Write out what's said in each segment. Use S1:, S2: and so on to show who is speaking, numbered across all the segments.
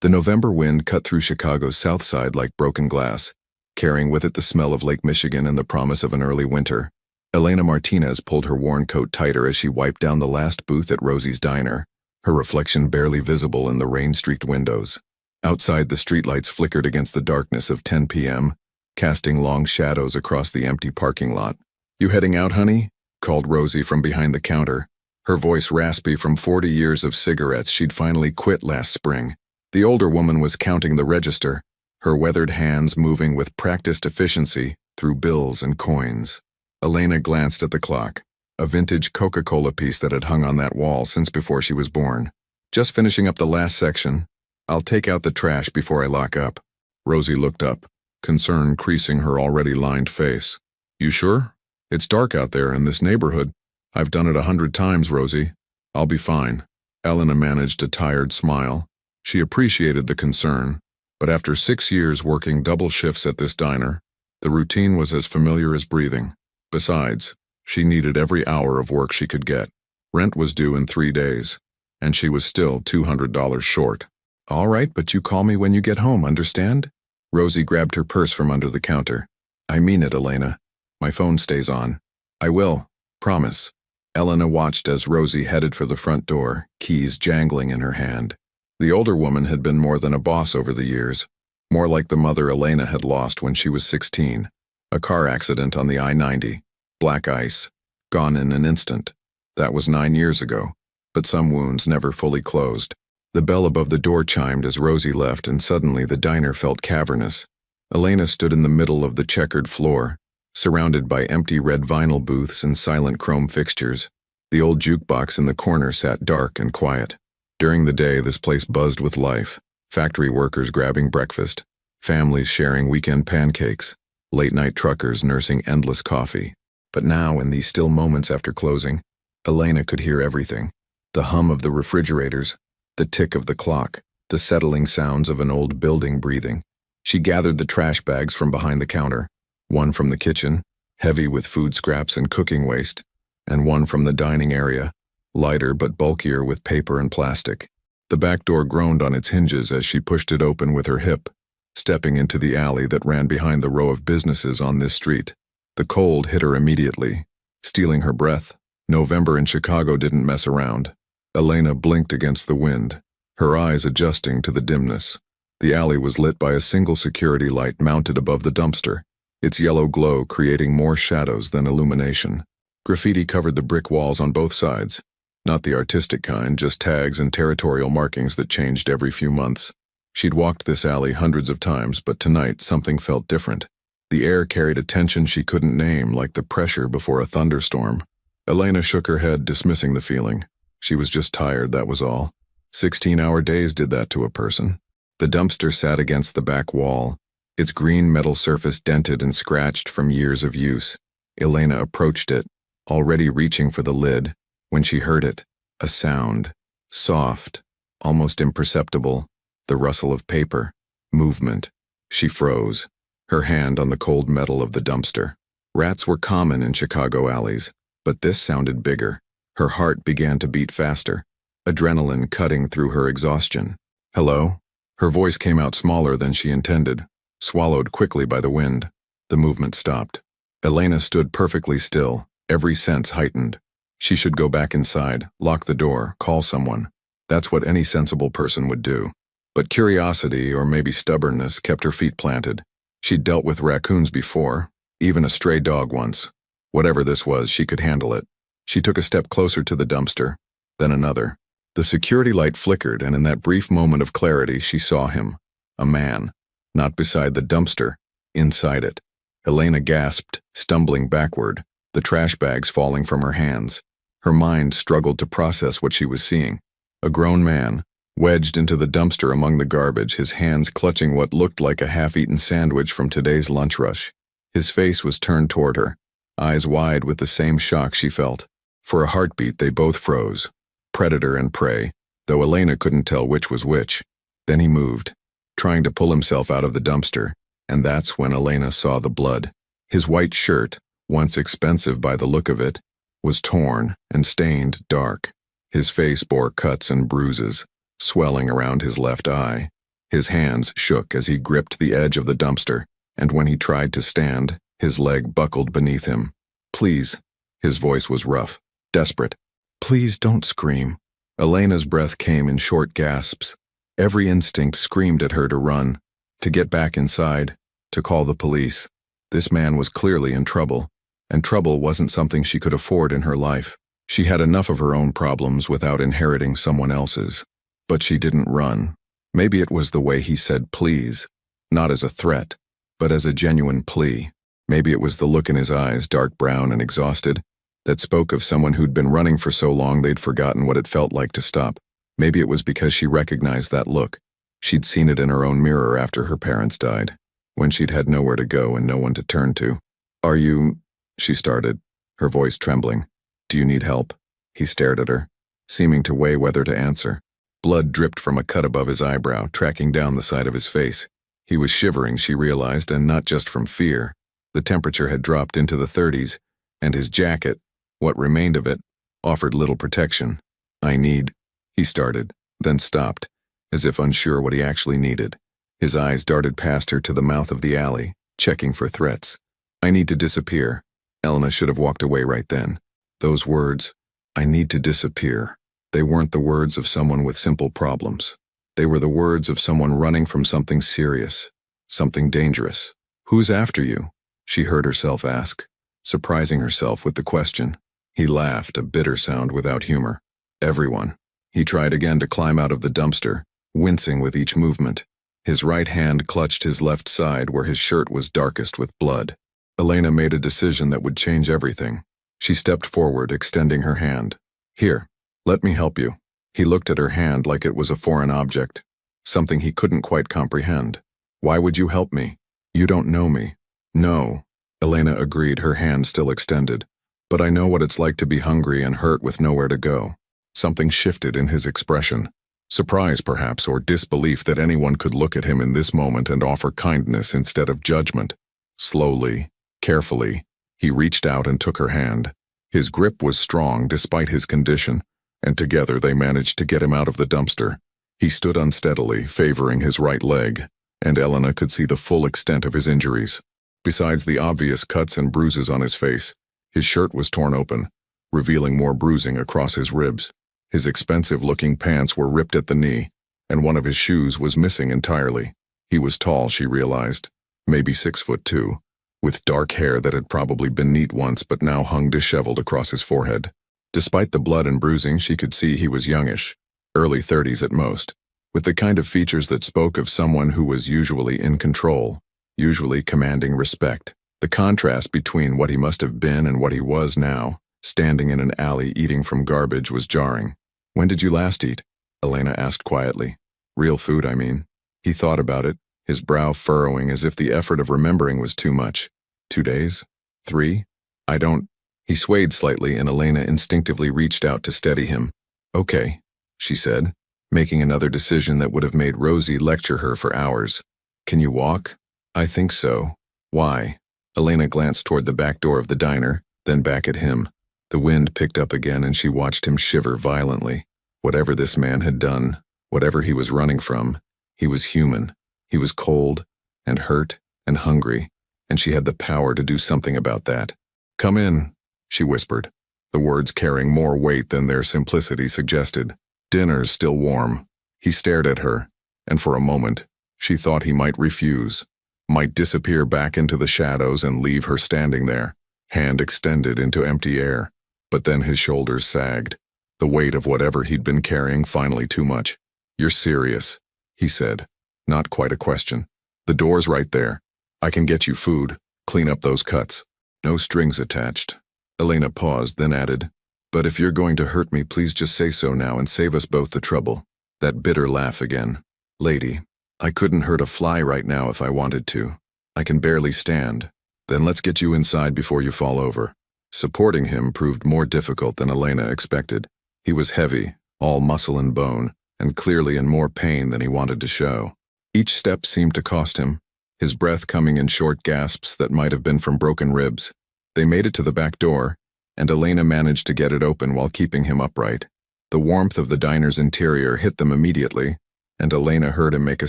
S1: The November wind cut through Chicago's south side like broken glass, carrying with it the smell of Lake Michigan and the promise of an early winter. Elena Martinez pulled her worn coat tighter as she wiped down the last booth at Rosie's Diner, her reflection barely visible in the rain-streaked windows. Outside, the streetlights flickered against the darkness of 10 p.m., casting long shadows across the empty parking lot. "You heading out, honey?" called Rosie from behind the counter, her voice raspy from 40 years of cigarettes she'd finally quit last spring. The older woman was counting the register, her weathered hands moving with practiced efficiency through bills and coins. Elena glanced at the clock, a vintage Coca-Cola piece that had hung on that wall since before she was born. "Just finishing up the last section. I'll take out the trash before I lock up." Rosie looked up, concern creasing her already lined face. "You sure? It's dark out there in this neighborhood. I've done it 100 times, Rosie. I'll be fine." Elena managed a tired smile. She appreciated the concern, but after 6 years working double shifts at this diner, the routine was as familiar as breathing. Besides, she needed every hour of work she could get. Rent was due in 3 days, and she was still $200 short. "All right, but you call me when you get home, understand?" Rosie grabbed her purse from under the counter. "I mean it, Elena. My phone stays on." "I will. Promise." Elena watched as Rosie headed for the front door, keys jangling in her hand. The older woman had been more than a boss over the years, more like the mother Elena had lost when she was 16. A car accident on the I-90. Black ice. Gone in an instant. That was 9 years ago, but some wounds never fully closed. The bell above the door chimed as Rosie left, and suddenly the diner felt cavernous. Elena stood in the middle of the checkered floor, surrounded by empty red vinyl booths and silent chrome fixtures. The old jukebox in the corner sat dark and quiet. During the day, this place buzzed with life. Factory workers grabbing breakfast, families sharing weekend pancakes, late-night truckers nursing endless coffee. But now, in these still moments after closing, Elena could hear everything. The hum of the refrigerators, the tick of the clock, the settling sounds of an old building breathing. She gathered the trash bags from behind the counter, one from the kitchen, heavy with food scraps and cooking waste, and one from the dining area, lighter but bulkier with paper and plastic. The back door groaned on its hinges as she pushed it open with her hip, stepping into the alley that ran behind the row of businesses on this street. The cold hit her immediately, stealing her breath. November in Chicago didn't mess around. Elena blinked against the wind, her eyes adjusting to the dimness. The alley was lit by a single security light mounted above the dumpster, its yellow glow creating more shadows than illumination. Graffiti covered the brick walls on both sides. Not the artistic kind, just tags and territorial markings that changed every few months. She'd walked this alley hundreds of times, but tonight something felt different. The air carried a tension she couldn't name, like the pressure before a thunderstorm. Elena shook her head, dismissing the feeling. She was just tired, that was all. 16-hour days did that to a person. The dumpster sat against the back wall, its green metal surface dented and scratched from years of use. Elena approached it, already reaching for the lid, when she heard it, a sound, soft, almost imperceptible, the rustle of paper, movement. She froze, her hand on the cold metal of the dumpster. Rats were common in Chicago alleys, but this sounded bigger. Her heart began to beat faster, adrenaline cutting through her exhaustion. "Hello?" Her voice came out smaller than she intended, swallowed quickly by the wind. The movement stopped. Elena stood perfectly still, every sense heightened. She should go back inside, lock the door, call someone. That's what any sensible person would do. But curiosity, or maybe stubbornness, kept her feet planted. She'd dealt with raccoons before, even a stray dog once. Whatever this was, she could handle it. She took a step closer to the dumpster, then another. The security light flickered, and in that brief moment of clarity, she saw him. A man. Not beside the dumpster, inside it. Elena gasped, stumbling backward, the trash bags falling from her hands. Her mind struggled to process what she was seeing. A grown man, wedged into the dumpster among the garbage, his hands clutching what looked like a half-eaten sandwich from today's lunch rush. His face was turned toward her, eyes wide with the same shock she felt. For a heartbeat, they both froze. Predator and prey, though Elena couldn't tell which was which. Then he moved, trying to pull himself out of the dumpster, and that's when Elena saw the blood. His white shirt, once expensive by the look of it, was torn and stained dark. His face bore cuts and bruises, swelling around his left eye. His hands shook as he gripped the edge of the dumpster, and when he tried to stand, his leg buckled beneath him. "Please." His voice was rough, desperate. "Please don't scream." Elena's breath came in short gasps. Every instinct screamed at her to run, to get back inside, to call the police. This man was clearly in trouble, and trouble wasn't something she could afford in her life. She had enough of her own problems without inheriting someone else's. But she didn't run. Maybe it was the way he said please, not as a threat, but as a genuine plea. Maybe it was the look in his eyes, dark brown and exhausted, that spoke of someone who'd been running for so long they'd forgotten what it felt like to stop. Maybe it was because she recognized that look. She'd seen it in her own mirror after her parents died, when she'd had nowhere to go and no one to turn to. "Are you—" she started, her voice trembling. "Do you need help?" He stared at her, seeming to weigh whether to answer. Blood dripped from a cut above his eyebrow, tracking down the side of his face. He was shivering, she realized, and not just from fear. The temperature had dropped into the 30s, and his jacket, what remained of it, offered little protection. "I need—" he started, then stopped, as if unsure what he actually needed. His eyes darted past her to the mouth of the alley, checking for threats. "I need to disappear." Elena should have walked away right then. Those words, "I need to disappear," they weren't the words of someone with simple problems. They were the words of someone running from something serious, something dangerous. "Who's after you?" she heard herself ask, surprising herself with the question. He laughed, a bitter sound without humor. "Everyone." He tried again to climb out of the dumpster, wincing with each movement. His right hand clutched his left side where his shirt was darkest with blood. Elena made a decision that would change everything. She stepped forward, extending her hand. "Here, let me help you." He looked at her hand like it was a foreign object, something he couldn't quite comprehend. "Why would you help me? You don't know me." "No," Elena agreed, her hand still extended. "But I know what it's like to be hungry and hurt with nowhere to go." Something shifted in his expression. Surprise, perhaps, or disbelief that anyone could look at him in this moment and offer kindness instead of judgment. Slowly, carefully, he reached out and took her hand. His grip was strong despite his condition, and together they managed to get him out of the dumpster. He stood unsteadily, favoring his right leg, and Elena could see the full extent of his injuries. Besides the obvious cuts and bruises on his face, his shirt was torn open, revealing more bruising across his ribs. His expensive-looking pants were ripped at the knee, and one of his shoes was missing entirely. He was tall, she realized, maybe 6'2", with dark hair that had probably been neat once but now hung disheveled across his forehead. Despite the blood and bruising, she could see he was youngish, early 30s at most, with the kind of features that spoke of someone who was usually in control, usually commanding respect. The contrast between what he must have been and what he was now, standing in an alley eating from garbage, was jarring. "When did you last eat?" Elena asked quietly. "Real food, I mean." He thought about it, his brow furrowing as if the effort of remembering was too much. 2 days? 3? I don't... He swayed slightly and Elena instinctively reached out to steady him. "Okay," she said, making another decision that would have made Rosie lecture her for hours. "Can you walk?" "I think so." "Why?" Elena glanced toward the back door of the diner, then back at him. The wind picked up again and she watched him shiver violently. Whatever this man had done, whatever he was running from, he was human. He was cold and hurt and hungry, and she had the power to do something about that. "Come in," she whispered, the words carrying more weight than their simplicity suggested. "Dinner's still warm." He stared at her, and for a moment, she thought he might refuse, might disappear back into the shadows and leave her standing there, hand extended into empty air. But then his shoulders sagged, the weight of whatever he'd been carrying finally too much. "You're serious," he said, not quite a question. "The door's right there. I can get you food, clean up those cuts. No strings attached." Elena paused, then added, "But if you're going to hurt me, please just say so now and save us both the trouble." That bitter laugh again. "Lady, I couldn't hurt a fly right now if I wanted to. I can barely stand. Then let's get you inside before you fall over." Supporting him proved more difficult than Elena expected. He was heavy, all muscle and bone, and clearly in more pain than he wanted to show. Each step seemed to cost him, his breath coming in short gasps that might have been from broken ribs. They made it to the back door, and Elena managed to get it open while keeping him upright. The warmth of the diner's interior hit them immediately, and Elena heard him make a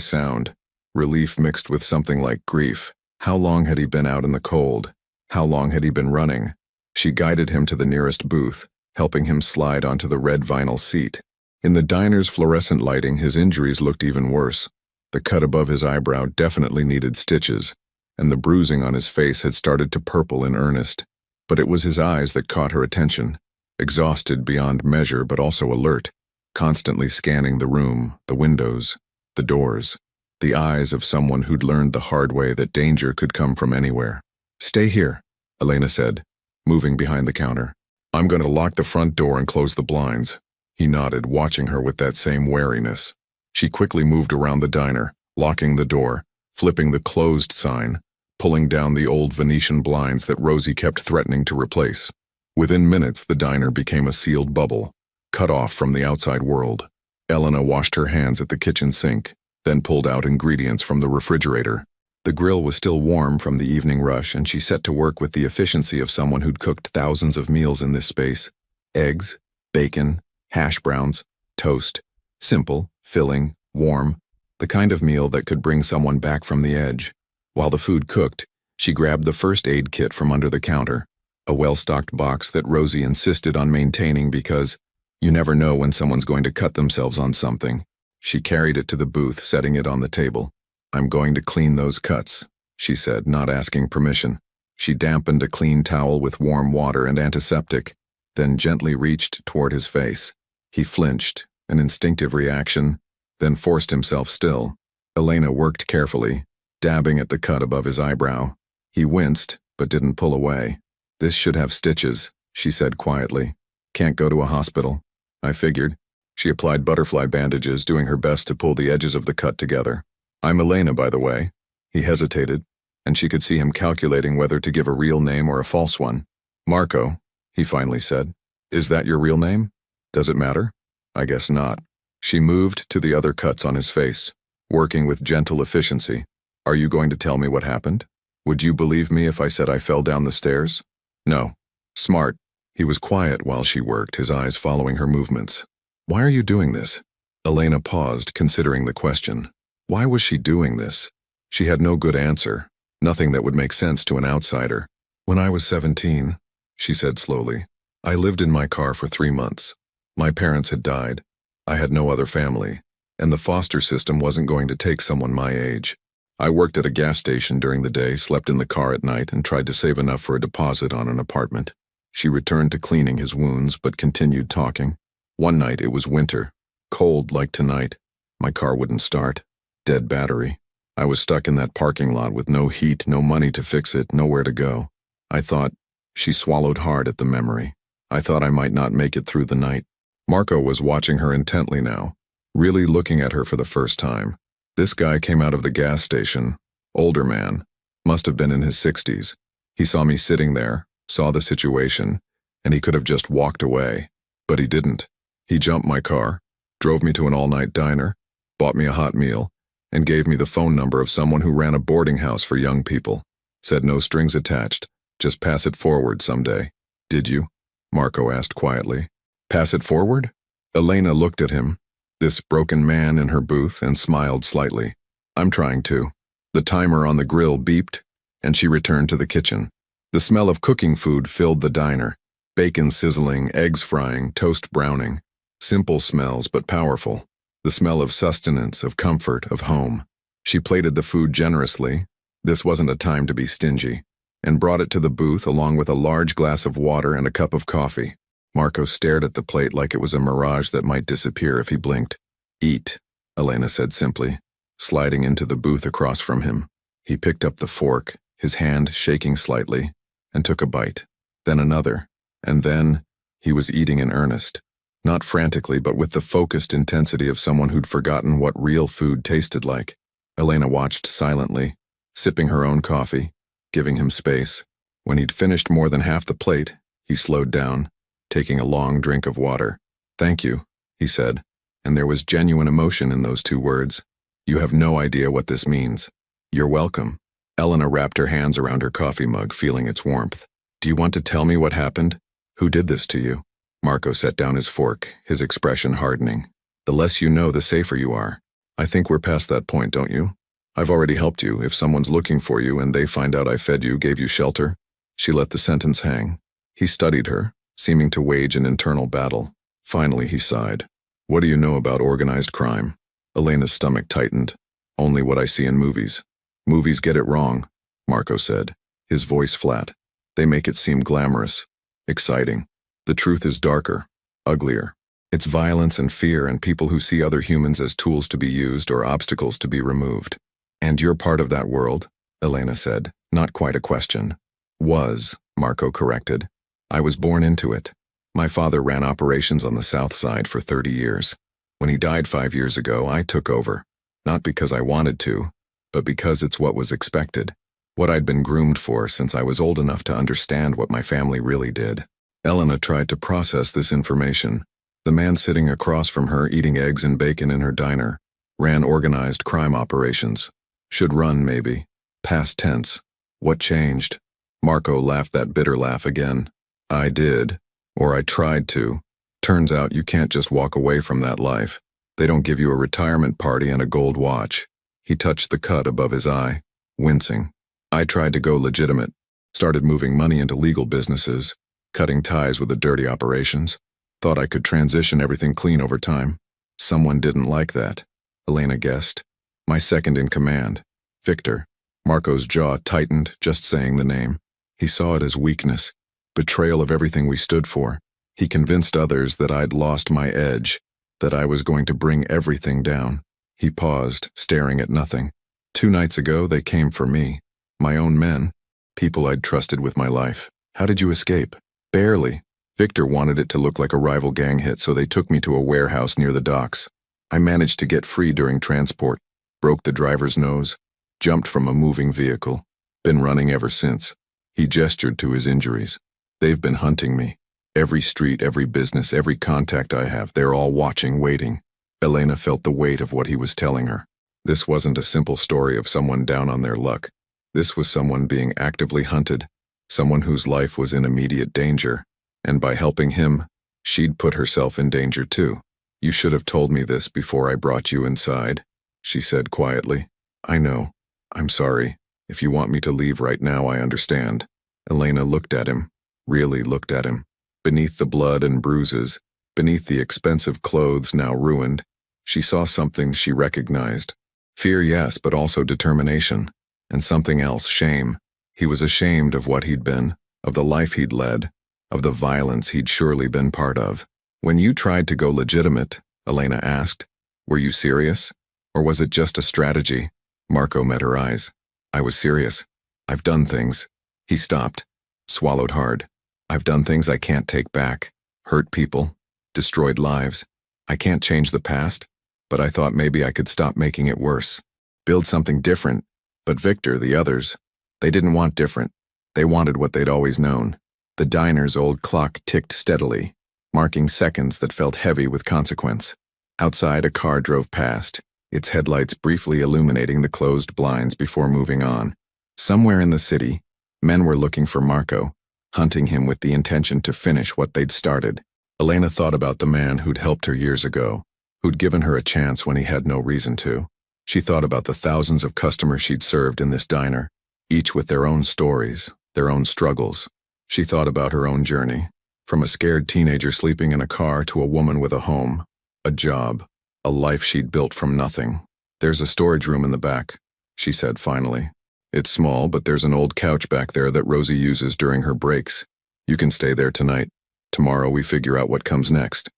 S1: sound, relief mixed with something like grief. How long had he been out in the cold? How long had he been running? She guided him to the nearest booth, helping him slide onto the red vinyl seat. In the diner's fluorescent lighting, his injuries looked even worse. The cut above his eyebrow definitely needed stitches, and the bruising on his face had started to purple in earnest. But it was his eyes that caught her attention, exhausted beyond measure but also alert, constantly scanning the room, the windows, the doors. The eyes of someone who'd learned the hard way that danger could come from anywhere. "Stay here," Elena said, moving behind the counter. "I'm going to lock the front door and close the blinds." He nodded, watching her with that same wariness. She quickly moved around the diner, locking the door, flipping the closed sign, pulling down the old Venetian blinds that Rosie kept threatening to replace. Within minutes, the diner became a sealed bubble, cut off from the outside world. Elena washed her hands at the kitchen sink, then pulled out ingredients from the refrigerator. The grill was still warm from the evening rush, and she set to work with the efficiency of someone who'd cooked thousands of meals in this space. Eggs, bacon, hash browns, toast. Simple, filling, warm. The kind of meal that could bring someone back from the edge. While the food cooked, she grabbed the first aid kit from under the counter, a well-stocked box that Rosie insisted on maintaining because you never know when someone's going to cut themselves on something. She carried it to the booth, setting it on the table. "I'm going to clean those cuts," she said, not asking permission. She dampened a clean towel with warm water and antiseptic, then gently reached toward his face. He flinched, an instinctive reaction, then forced himself still. Elena worked carefully, dabbing at the cut above his eyebrow. He winced, but didn't pull away. "This should have stitches," she said quietly. "Can't go to a hospital." "I figured." She applied butterfly bandages, doing her best to pull the edges of the cut together. "I'm Elena, by the way." He hesitated, and she could see him calculating whether to give a real name or a false one. "Marco," he finally said. "Is that your real name? Does it matter?" "I guess not." She moved to the other cuts on his face, working with gentle efficiency. "Are you going to tell me what happened? Would you believe me if I said I fell down the stairs?" "No." "Smart." He was quiet while she worked, his eyes following her movements. "Why are you doing this?" Elena paused, considering the question. Why was she doing this? She had no good answer, nothing that would make sense to an outsider. "When I was 17, she said slowly, "I lived in my car for 3 months. My parents had died. I had no other family, and the foster system wasn't going to take someone my age. I worked at a gas station during the day, slept in the car at night, and tried to save enough for a deposit on an apartment." She returned to cleaning his wounds, but continued talking. "One night, it was winter, cold like tonight. My car wouldn't start. Dead battery. I was stuck in that parking lot with no heat, no money to fix it, nowhere to go. I thought," she swallowed hard at the memory, "I thought I might not make it through the night." Marco was watching her intently now, really looking at her for the first time. This guy came out of the gas station, older man, must have been in his 60s. He saw me sitting there, saw the situation, and he could have just walked away. But he didn't. He jumped my car, drove me to an all-night diner, bought me a hot meal, and gave me the phone number of someone who ran a boarding house for young people. Said no strings attached, just pass it forward someday. "Did you?" Marco asked quietly. "Pass it forward?" Elena looked at him, this broken man in her booth, and smiled slightly. "I'm trying to." The timer on the grill beeped, and she returned to the kitchen. The smell of cooking food filled the diner. Bacon sizzling, eggs frying, toast browning. Simple smells, but powerful. The smell of sustenance, of comfort, of home. She plated the food generously. This wasn't a time to be stingy, and brought it to the booth along with a large glass of water and a cup of coffee. Marco stared at the plate like it was a mirage that might disappear if he blinked. "Eat," Elena said simply, sliding into the booth across from him. He picked up the fork, his hand shaking slightly, and took a bite. Then another, and then he was eating in earnest. Not frantically, but with the focused intensity of someone who'd forgotten what real food tasted like. Elena watched silently, sipping her own coffee, giving him space. When he'd finished more than half the plate, he slowed down, taking a long drink of water. "Thank you," he said, and there was genuine emotion in those 2 words. "You have no idea what this means." "You're welcome." Elena wrapped her hands around her coffee mug, feeling its warmth. "Do you want to tell me what happened? Who did this to you?" Marco set down his fork, his expression hardening. "The less you know, the safer you are. I think we're past that point, don't you? I've already helped you. If someone's looking for you and they find out I fed you, gave you shelter. She let the sentence hang. He studied her, seeming to wage an internal battle. Finally, he sighed. What do you know about organized crime? Elena's stomach tightened. Only what I see in movies. Movies get it wrong, Marco said, his voice flat. They make it seem glamorous, exciting. The truth is darker, uglier. It's violence and fear and people who see other humans as tools to be used or obstacles to be removed. And you're part of that world, Elena said, not quite a question. Was, Marco corrected. I was born into it. My father ran operations on the South Side for 30 years. When he died 5 years ago, I took over. Not because I wanted to, but because it's what was expected. What I'd been groomed for since I was old enough to understand what my family really did. Elena tried to process this information. The man sitting across from her eating eggs and bacon in her diner ran organized crime operations. Should run, maybe. Past tense. What changed? Marco laughed that bitter laugh again. I did. Or I tried to. Turns out you can't just walk away from that life. They don't give you a retirement party and a gold watch. He touched the cut above his eye, wincing. I tried to go legitimate. Started moving money into legal businesses, cutting ties with the dirty operations. Thought I could transition everything clean over time. Someone didn't like that, Elena guessed. My second in command, Victor. Marco's jaw tightened just saying the name. He saw it as weakness, betrayal of everything we stood for. He convinced others that I'd lost my edge, that I was going to bring everything down. He paused, staring at nothing. 2 nights ago, they came for me. My own men. People I'd trusted with my life. How did you escape? Barely. Victor wanted it to look like a rival gang hit, so they took me to a warehouse near the docks. I managed to get free during transport, broke the driver's nose, jumped from a moving vehicle. Been running ever since. He gestured to his injuries. They've been hunting me. Every street, every business, every contact I have, they're all watching, waiting. Elena felt the weight of what he was telling her. This wasn't a simple story of someone down on their luck. This was someone being actively hunted, someone whose life was in immediate danger. And by helping him, she'd put herself in danger too. You should have told me this before I brought you inside, she said quietly. I know. I'm sorry. If you want me to leave right now, I understand. Elena looked at him, really looked at him. Beneath the blood and bruises, beneath the expensive clothes now ruined, she saw something she recognized. Fear, yes, but also determination. And something else, shame. He was ashamed of what he'd been, of the life he'd led, of the violence he'd surely been part of. When you tried to go legitimate, Elena asked, were you serious? Or was it just a strategy? Marco met her eyes. I was serious. I've done things. He stopped, swallowed hard. I've done things I can't take back. Hurt people, destroyed lives. I can't change the past, but I thought maybe I could stop making it worse. Build something different. But Victor, the others, they didn't want different. They wanted what they'd always known. The diner's old clock ticked steadily, marking seconds that felt heavy with consequence. Outside, a car drove past, its headlights briefly illuminating the closed blinds before moving on. Somewhere in the city, men were looking for Marco, hunting him with the intention to finish what they'd started. Elena thought about the man who'd helped her years ago, who'd given her a chance when he had no reason to. She thought about the thousands of customers she'd served in this diner, each with their own stories, their own struggles. She thought about her own journey, from a scared teenager sleeping in a car to a woman with a home, a job, a life she'd built from nothing. There's a storage room in the back, she said finally. It's small, but there's an old couch back there that Rosie uses during her breaks. You can stay there tonight. Tomorrow we figure out what comes next.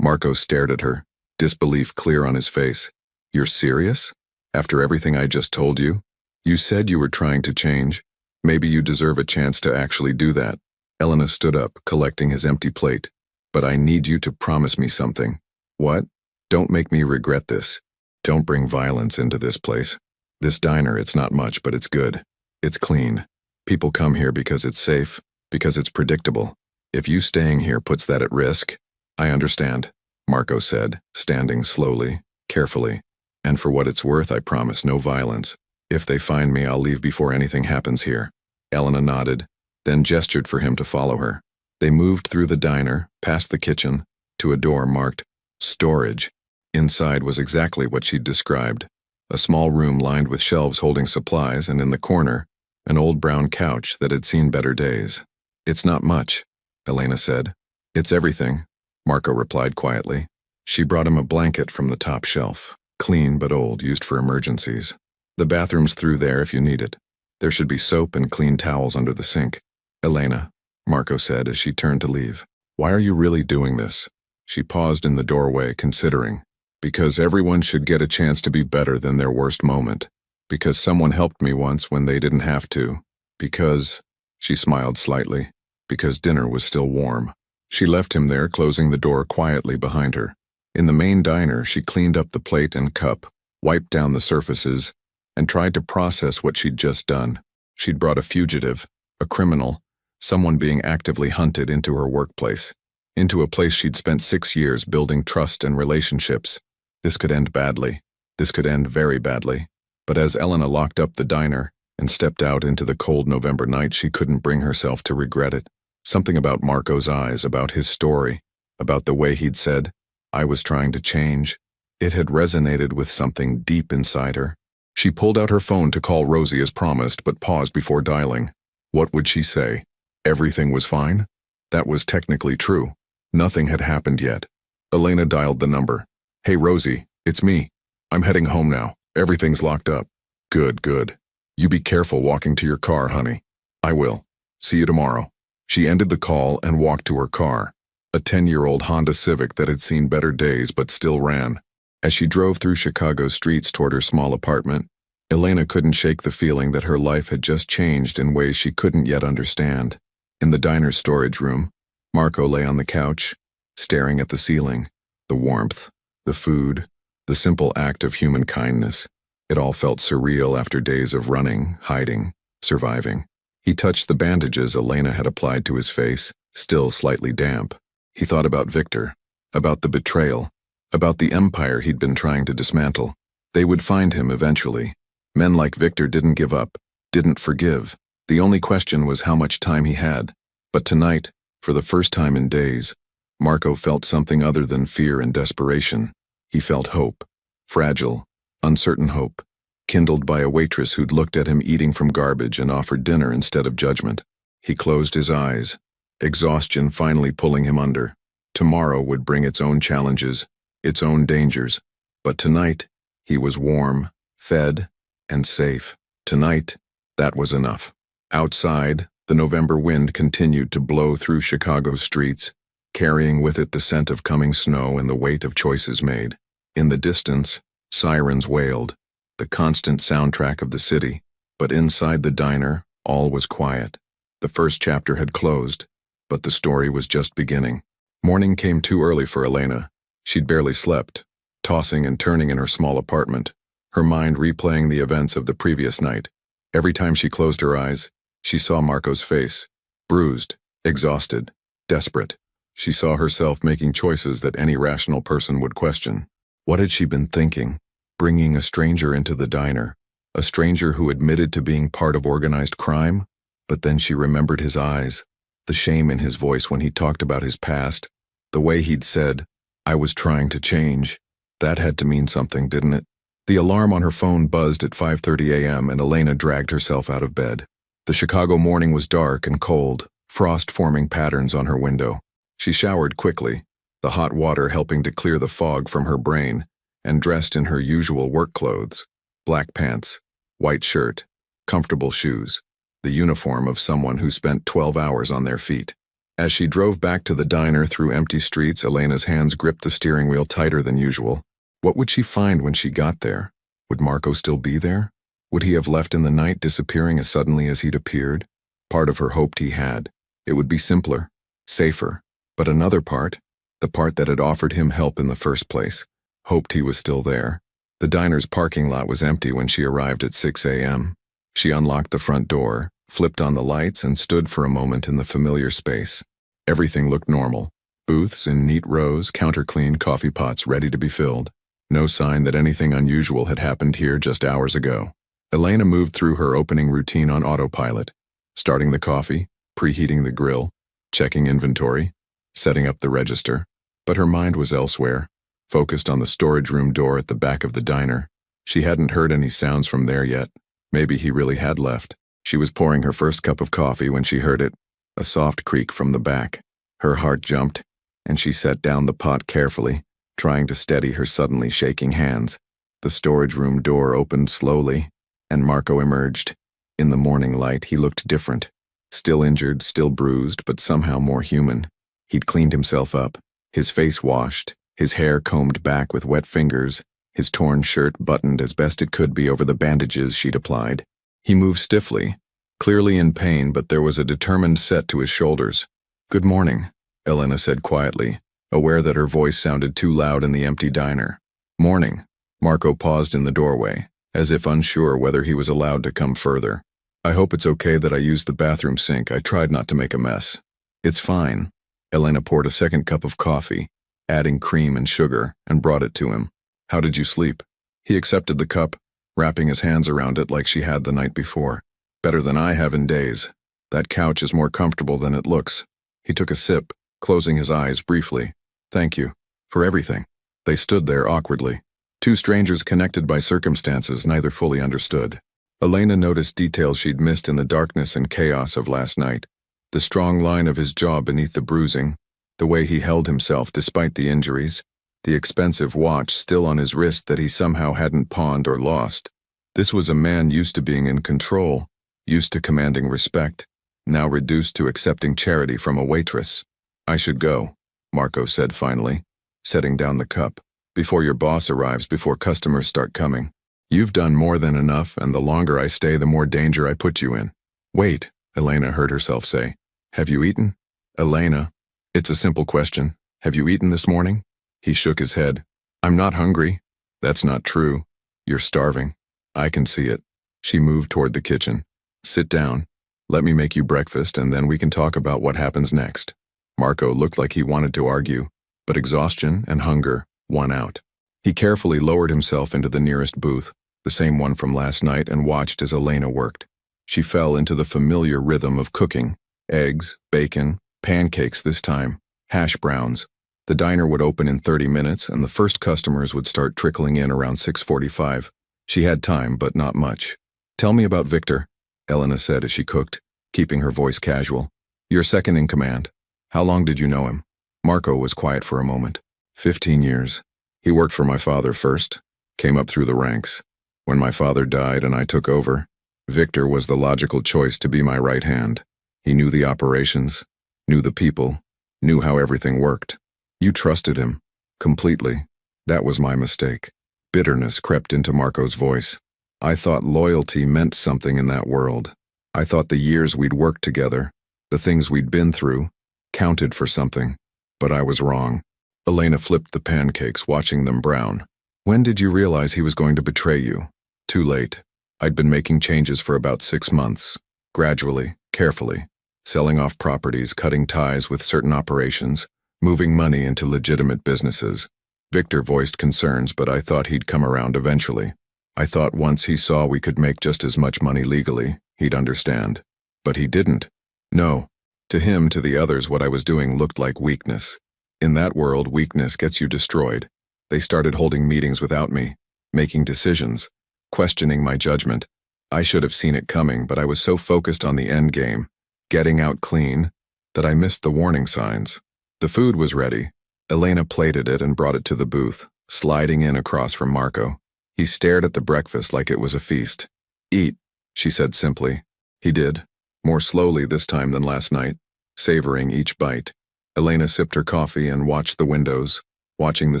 S1: Marco stared at her, disbelief clear on his face. You're serious? After everything I just told you? You said you were trying to change. Maybe you deserve a chance to actually do that. Elena stood up, collecting his empty plate. But I need you to promise me something. What? Don't make me regret this. Don't bring violence into this place. This diner, it's not much, but it's good. It's clean. People come here because it's safe, because it's predictable. If you staying here puts that at risk, I understand, Marco said, standing slowly, carefully. And for what it's worth, I promise no violence. If they find me, I'll leave before anything happens here. Elena nodded, then gestured for him to follow her. They moved through the diner, past the kitchen, to a door marked storage. Inside was exactly what she'd described. A small room lined with shelves holding supplies, and in the corner, an old brown couch that had seen better days. "It's not much," Elena said. "It's everything," Marco replied quietly. She brought him a blanket from the top shelf, clean but old, used for emergencies. "The bathroom's through there if you need it. There should be soap and clean towels under the sink." "Elena," Marco said as she turned to leave. "Why are you really doing this?" She paused in the doorway, considering. "Because everyone should get a chance to be better than their worst moment. Because someone helped me once when they didn't have to. Because," she smiled slightly, "because dinner was still warm." She left him there, closing the door quietly behind her. In the main diner, she cleaned up the plate and cup, wiped down the surfaces, and tried to process what she'd just done. She'd brought a fugitive, a criminal, someone being actively hunted into her workplace, into a place she'd spent 6 years building trust and relationships. This could end badly. This could end very badly. But as Elena locked up the diner and stepped out into the cold November night, she couldn't bring herself to regret it. Something about Marco's eyes, about his story, about the way he'd said, "I was trying to change." It had resonated with something deep inside her. She pulled out her phone to call Rosie as promised, but paused before dialing. What would she say? Everything was fine? That was technically true. Nothing had happened yet. Elena dialed the number. "Hey Rosie, it's me. I'm heading home now. Everything's locked up." "Good, good. You be careful walking to your car, honey." "I will. See you tomorrow." She ended the call and walked to her car, a 10-year-old Honda Civic that had seen better days but still ran. As she drove through Chicago streets toward her small apartment, Elena couldn't shake the feeling that her life had just changed in ways she couldn't yet understand. In the diner's storage room, Marco lay on the couch, staring at the ceiling. The warmth, the food, the simple act of human kindness. It all felt surreal after days of running, hiding, surviving. He touched the bandages Elena had applied to his face, still slightly damp. He thought about Victor, about the betrayal, about the empire he'd been trying to dismantle. They would find him eventually. Men like Victor didn't give up, didn't forgive. The only question was how much time he had. But tonight, for the first time in days, Marco felt something other than fear and desperation. He felt hope. Fragile, uncertain hope, kindled by a waitress who'd looked at him eating from garbage and offered dinner instead of judgment. He closed his eyes, exhaustion finally pulling him under. Tomorrow would bring its own challenges, its own dangers. But tonight, he was warm, fed, and safe. Tonight, that was enough. Outside, the November wind continued to blow through Chicago's streets, carrying with it the scent of coming snow and the weight of choices made. In the distance, sirens wailed, the constant soundtrack of the city. But inside the diner, all was quiet. The first chapter had closed, but the story was just beginning. Morning came too early for Elena. She'd barely slept, tossing and turning in her small apartment, her mind replaying the events of the previous night. Every time she closed her eyes, she saw Marco's face, bruised, exhausted, desperate. She saw herself making choices that any rational person would question. What had she been thinking? Bringing a stranger into the diner, a stranger who admitted to being part of organized crime? But then she remembered his eyes, the shame in his voice when he talked about his past, the way he'd said, "I was trying to change." That had to mean something, didn't it? The alarm on her phone buzzed at 5:30 a.m. and Elena dragged herself out of bed. The Chicago morning was dark and cold, frost forming patterns on her window. She showered quickly, the hot water helping to clear the fog from her brain, and dressed in her usual work clothes, black pants, white shirt, comfortable shoes, the uniform of someone who spent 12 hours on their feet. As she drove back to the diner through empty streets, Elena's hands gripped the steering wheel tighter than usual. What would she find when she got there? Would Marco still be there? Would he have left in the night, disappearing as suddenly as he'd appeared? Part of her hoped he had. It would be simpler, safer. But another part, the part that had offered him help in the first place, hoped he was still there. The diner's parking lot was empty when she arrived at 6 a.m. She unlocked the front door, flipped on the lights, and stood for a moment in the familiar space. Everything looked normal. Booths in neat rows, counter-cleaned coffee pots ready to be filled. No sign that anything unusual had happened here just hours ago. Elena moved through her opening routine on autopilot, starting the coffee, preheating the grill, checking inventory, setting up the register. But her mind was elsewhere. focused on the storage room door at the back of the diner. She hadn't heard any sounds from there yet. Maybe he really had left. She was pouring her first cup of coffee when she heard it, a soft creak from the back. Her heart jumped, and she set down the pot carefully, trying to steady her suddenly shaking hands. The storage room door opened slowly, and Marco emerged. In the morning light, he looked different. Still injured, still bruised, but somehow more human. He'd cleaned himself up, his face washed, his hair combed back with wet fingers, his torn shirt buttoned as best it could be over the bandages she'd applied. He moved stiffly, clearly in pain, but there was a determined set to his shoulders. "Good morning," Elena said quietly, aware that her voice sounded too loud in the empty diner. "Morning." Marco paused in the doorway, as if unsure whether he was allowed to come further. "I hope it's okay that I used the bathroom sink. I tried not to make a mess." "It's fine." Elena poured a second cup of coffee, adding cream and sugar, and brought it to him. "How did you sleep?" He accepted the cup, wrapping his hands around it like she had the night before. "Better than I have in days. That couch is more comfortable than it looks." He took a sip, closing his eyes briefly. "Thank you. For everything." They stood there awkwardly. Two strangers connected by circumstances neither fully understood. Elena noticed details she'd missed in the darkness and chaos of last night. The strong line of his jaw beneath the bruising, the way he held himself despite the injuries, the expensive watch still on his wrist that he somehow hadn't pawned or lost. This was a man used to being in control, used to commanding respect, now reduced to accepting charity from a waitress. "I should go," Marco said finally, setting down the cup. "Before your boss arrives, before customers start coming. You've done more than enough, and the longer I stay, the more danger I put you in." "Wait," Elena heard herself say. "Have you eaten?" "Elena, it's a simple question. Have you eaten this morning?" He shook his head. "I'm not hungry." "That's not true. You're starving. I can see it." She moved toward the kitchen. "Sit down. Let me make you breakfast, and then we can talk about what happens next." Marco looked like he wanted to argue, but exhaustion and hunger won out. He carefully lowered himself into the nearest booth, the same one from last night, and watched as Elena worked. She fell into the familiar rhythm of cooking. Eggs, bacon, pancakes this time, hash browns. The diner would open in 30 minutes, and the first customers would start trickling in around 6:45. She had time, but not much. "Tell me about Victor," Elena said as she cooked, keeping her voice casual. "You're second in command. How long did you know him?" Marco was quiet for a moment. 15 years. He worked for my father first, came up through the ranks. When my father died and I took over, Victor was the logical choice to be my right hand. He knew the operations, knew the people, knew how everything worked. You trusted him. Completely. That was my mistake." Bitterness crept into Marco's voice. "I thought loyalty meant something in that world. I thought the years we'd worked together, the things we'd been through, counted for something. But I was wrong." Elena flipped the pancakes, watching them brown. "When did you realize he was going to betray you?" "Too late. I'd been making changes for about 6 months. Gradually, carefully. Selling off properties, cutting ties with certain operations, moving money into legitimate businesses. Victor voiced concerns, but I thought he'd come around eventually. I thought once he saw we could make just as much money legally, he'd understand. But he didn't. No. To him, to the others, what I was doing looked like weakness. In that world, weakness gets you destroyed. They started holding meetings without me, making decisions, questioning my judgment. I should have seen it coming, but I was so focused on the end game, getting out clean, that I missed the warning signs. The food was ready. Elena plated it and brought it to the booth, sliding in across from Marco. He stared at the breakfast like it was a feast. "Eat," she said simply. He did, more slowly this time than last night, savoring each bite. Elena sipped her coffee and watched the windows, watching the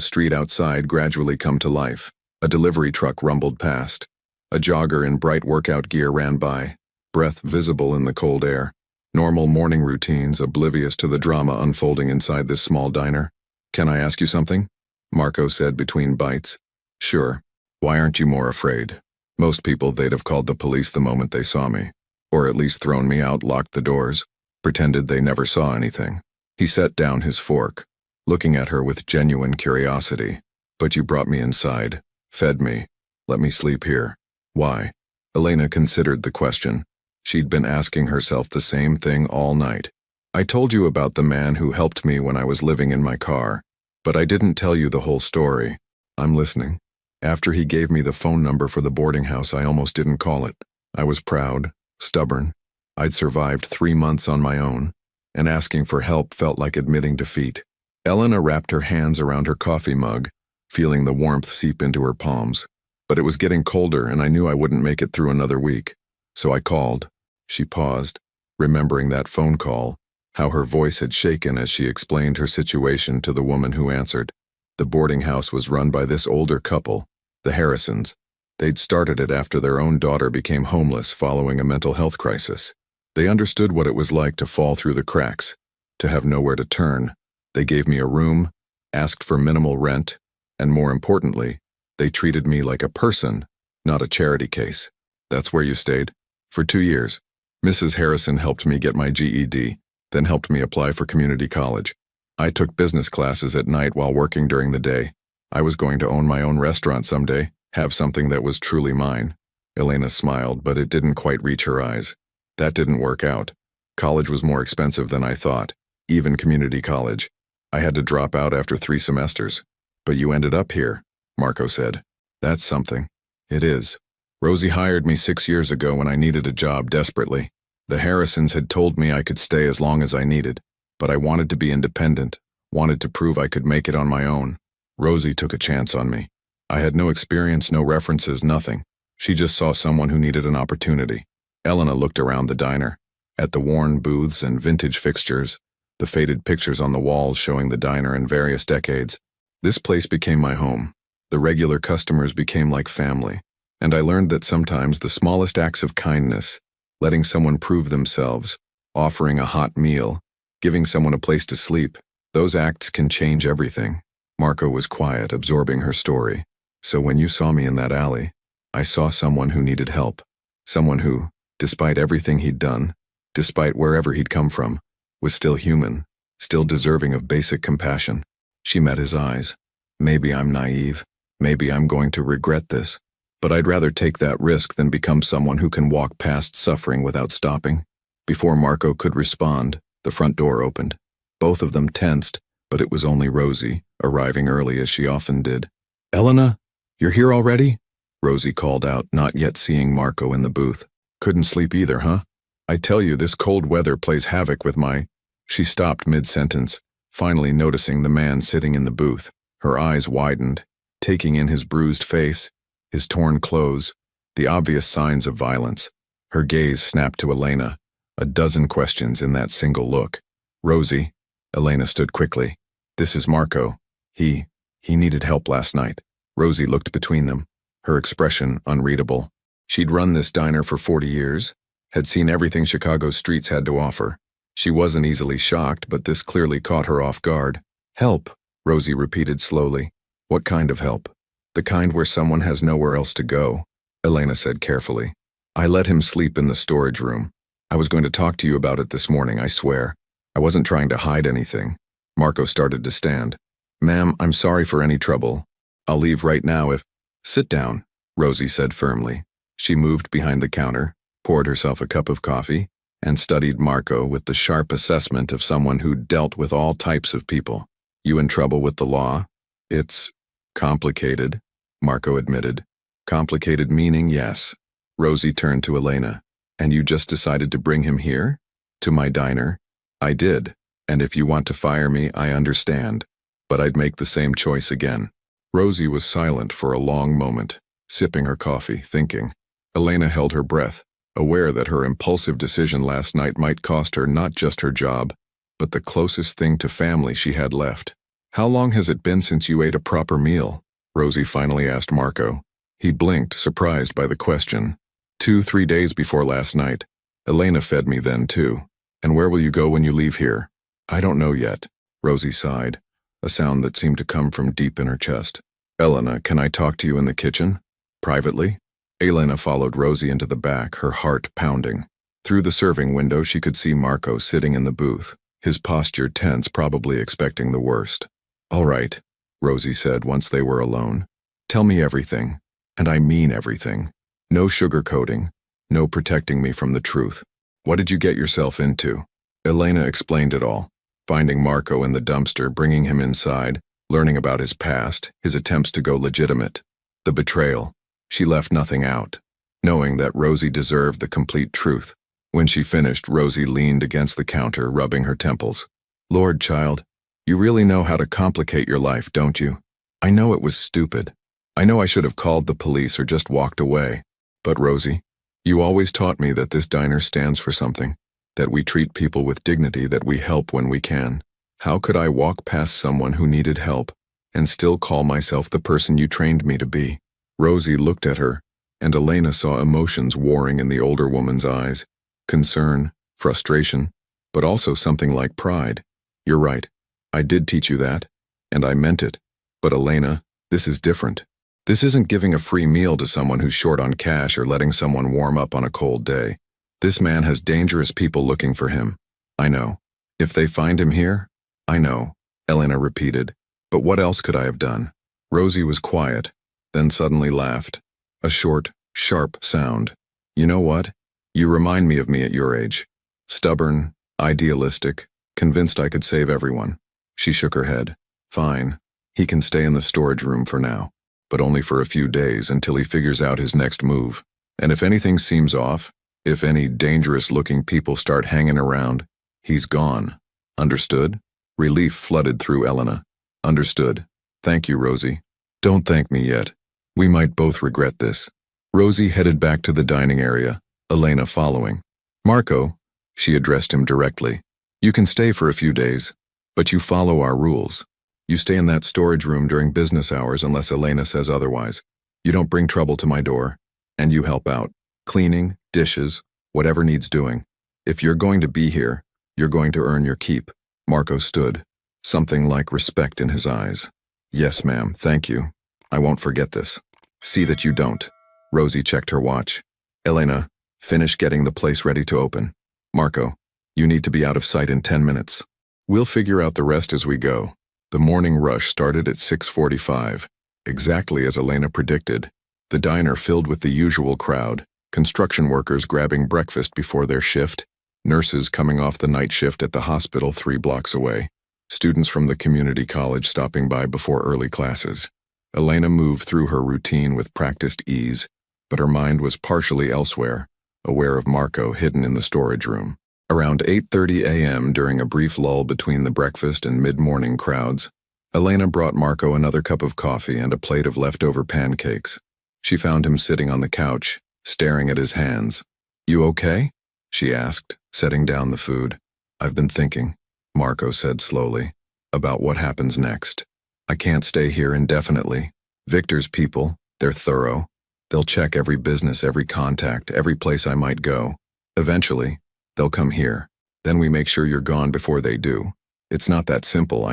S1: street outside gradually come to life. A delivery truck rumbled past. A jogger in bright workout gear ran by, breath visible in the cold air. Normal morning routines, oblivious to the drama unfolding inside this small diner. "Can I ask you something?" Marco said between bites. "Sure. Why aren't you more afraid?" Most people, they'd have called the police the moment they saw me, or at least thrown me out, locked the doors, pretended they never saw anything. He set down his fork, looking at her with genuine curiosity. "But you brought me inside, fed me, let me sleep here. Why?" Elena considered the question. She'd been asking herself the same thing all night. "I told you about the man who helped me when I was living in my car. But I didn't tell you the whole story. I'm listening. After he gave me the phone number for the boarding house, I almost didn't call it. I was proud, stubborn. I'd survived 3 months on my own, and asking for help felt like admitting defeat. Elena wrapped her hands around her coffee mug, feeling the warmth seep into her palms. But it was getting colder, and I knew I wouldn't make it through another week. So I called. She paused, remembering that phone call, how her voice had shaken as she explained her situation to the woman who answered. The boarding house was run by this older couple, the Harrisons. They'd started it after their own daughter became homeless following a mental health crisis. They understood what it was like to fall through the cracks, to have nowhere to turn. They gave me a room, asked for minimal rent, and more importantly, they treated me like a person, not a charity case. That's where you stayed? For 2 years. Mrs. Harrison helped me get my GED, then helped me apply for community college. I took business classes at night while working during the day. I was going to own my own restaurant someday, have something that was truly mine. Elena smiled, but it didn't quite reach her eyes. That didn't work out. College was more expensive than I thought, even community college. I had to drop out after 3 semesters. But you ended up here, Marco said. That's something. It is. Rosie hired me 6 years ago when I needed a job desperately. The Harrisons had told me I could stay as long as I needed, but I wanted to be independent, wanted to prove I could make it on my own. Rosie took a chance on me. I had no experience, no references, nothing. She just saw someone who needed an opportunity. Elena looked around the diner, at the worn booths and vintage fixtures, the faded pictures on the walls showing the diner in various decades. This place became my home. The regular customers became like family, and I learned that sometimes the smallest acts of kindness, letting someone prove themselves, offering a hot meal, giving someone a place to sleep, those acts can change everything. Marco was quiet, absorbing her story. So when you saw me in that alley, I saw someone who needed help. Someone who, despite everything he'd done, despite wherever he'd come from, was still human, still deserving of basic compassion. She met his eyes. Maybe I'm naive. Maybe I'm going to regret this. But I'd rather take that risk than become someone who can walk past suffering without stopping. Before Marco could respond, the front door opened. Both of them tensed, but it was only Rosie, arriving early as she often did. Elena, you're here already? Rosie called out, not yet seeing Marco in the booth. Couldn't sleep either, huh? I tell you, this cold weather plays havoc with my... She stopped mid-sentence, finally noticing the man sitting in the booth. Her eyes widened, taking in his bruised face, his torn clothes, the obvious signs of violence. Her gaze snapped to Elena, a dozen questions in that single look. Rosie, Elena stood quickly. This is Marco. He needed help last night. Rosie looked between them, her expression unreadable. She'd run this diner for 40 years, had seen everything Chicago's streets had to offer. She wasn't easily shocked, but this clearly caught her off guard. Help, Rosie repeated slowly. What kind of help? The kind where someone has nowhere else to go, Elena said carefully. I let him sleep in the storage room. I was going to talk to you about it this morning, I swear. I wasn't trying to hide anything. Marco started to stand. Ma'am, I'm sorry for any trouble. I'll leave right now if... Sit down, Rosie said firmly. She moved behind the counter, poured herself a cup of coffee, and studied Marco with the sharp assessment of someone who'd dealt with all types of people. You in trouble with the law? It's complicated, Marco admitted. Complicated meaning, yes. Rosie turned to Elena. And you just decided to bring him here? To my diner? I did. And if you want to fire me, I understand. But I'd make the same choice again. Rosie was silent for a long moment, sipping her coffee, thinking. Elena held her breath, aware that her impulsive decision last night might cost her not just her job, but the closest thing to family she had left. How long has it been since you ate a proper meal? Rosie finally asked Marco. He blinked, surprised by the question. 2-3 days before last night. Elena fed me then, too. And where will you go when you leave here? I don't know yet. Rosie sighed, a sound that seemed to come from deep in her chest. Elena, can I talk to you in the kitchen? Privately? Elena followed Rosie into the back, her heart pounding. Through the serving window, she could see Marco sitting in the booth, his posture tense, probably expecting the worst. All right, Rosie said once they were alone. Tell me everything, and I mean everything. No sugarcoating, no protecting me from the truth. What did you get yourself into? Elena explained it all, finding Marco in the dumpster, bringing him inside, learning about his past, his attempts to go legitimate, the betrayal. She left nothing out, knowing that Rosie deserved the complete truth. When she finished, Rosie leaned against the counter, rubbing her temples. Lord, child, you really know how to complicate your life, don't you? I know it was stupid. I know I should have called the police or just walked away. But Rosie, you always taught me that this diner stands for something, that we treat people with dignity, that we help when we can. How could I walk past someone who needed help and still call myself the person you trained me to be? Rosie looked at her, and Elena saw emotions warring in the older woman's eyes. Concern, frustration, but also something like pride. You're right. I did teach you that, and I meant it. But Elena, this is different. This isn't giving a free meal to someone who's short on cash or letting someone warm up on a cold day. This man has dangerous people looking for him. I know. If they find him here, I know, Elena repeated. But what else could I have done? Rosie was quiet, then suddenly laughed. A short, sharp sound. You know what? You remind me of me at your age. Stubborn, idealistic, convinced I could save everyone. She shook her head. Fine. He can stay in the storage room for now, but only for a few days until he figures out his next move. And if anything seems off, if any dangerous-looking people start hanging around, he's gone. Understood? Relief flooded through Elena. Understood. Thank you, Rosie. Don't thank me yet. We might both regret this. Rosie headed back to the dining area, Elena following. Marco, she addressed him directly. You can stay for a few days, but you follow our rules. You stay in that storage room during business hours unless Elena says otherwise. You don't bring trouble to my door, and you help out. Cleaning, dishes, whatever needs doing. If you're going to be here, you're going to earn your keep. Marco stood, something like respect in his eyes. Yes, ma'am, thank you. I won't forget this. See that you don't. Rosie checked her watch. Elena, finish getting the place ready to open. Marco, you need to be out of sight in 10 minutes. We'll figure out the rest as we go. The morning rush started at 6:45, exactly as Elena predicted. The diner filled with the usual crowd, construction workers grabbing breakfast before their shift, nurses coming off the night shift at the hospital 3 blocks away, students from the community college stopping by before early classes. Elena moved through her routine with practiced ease, but her mind was partially elsewhere, aware of Marco hidden in the storage room. Around 8:30 a.m., during a brief lull between the breakfast and mid-morning crowds, Elena brought Marco another cup of coffee and a plate of leftover pancakes. She found him sitting on the couch, staring at his hands. You okay? She asked, setting down the food. I've been thinking, Marco said slowly, about what happens next. I can't stay here indefinitely. Victor's people, they're thorough. They'll check every business, every contact, every place I might go. Eventually, they'll come here. Then we make sure you're gone before they do. It's not that simple.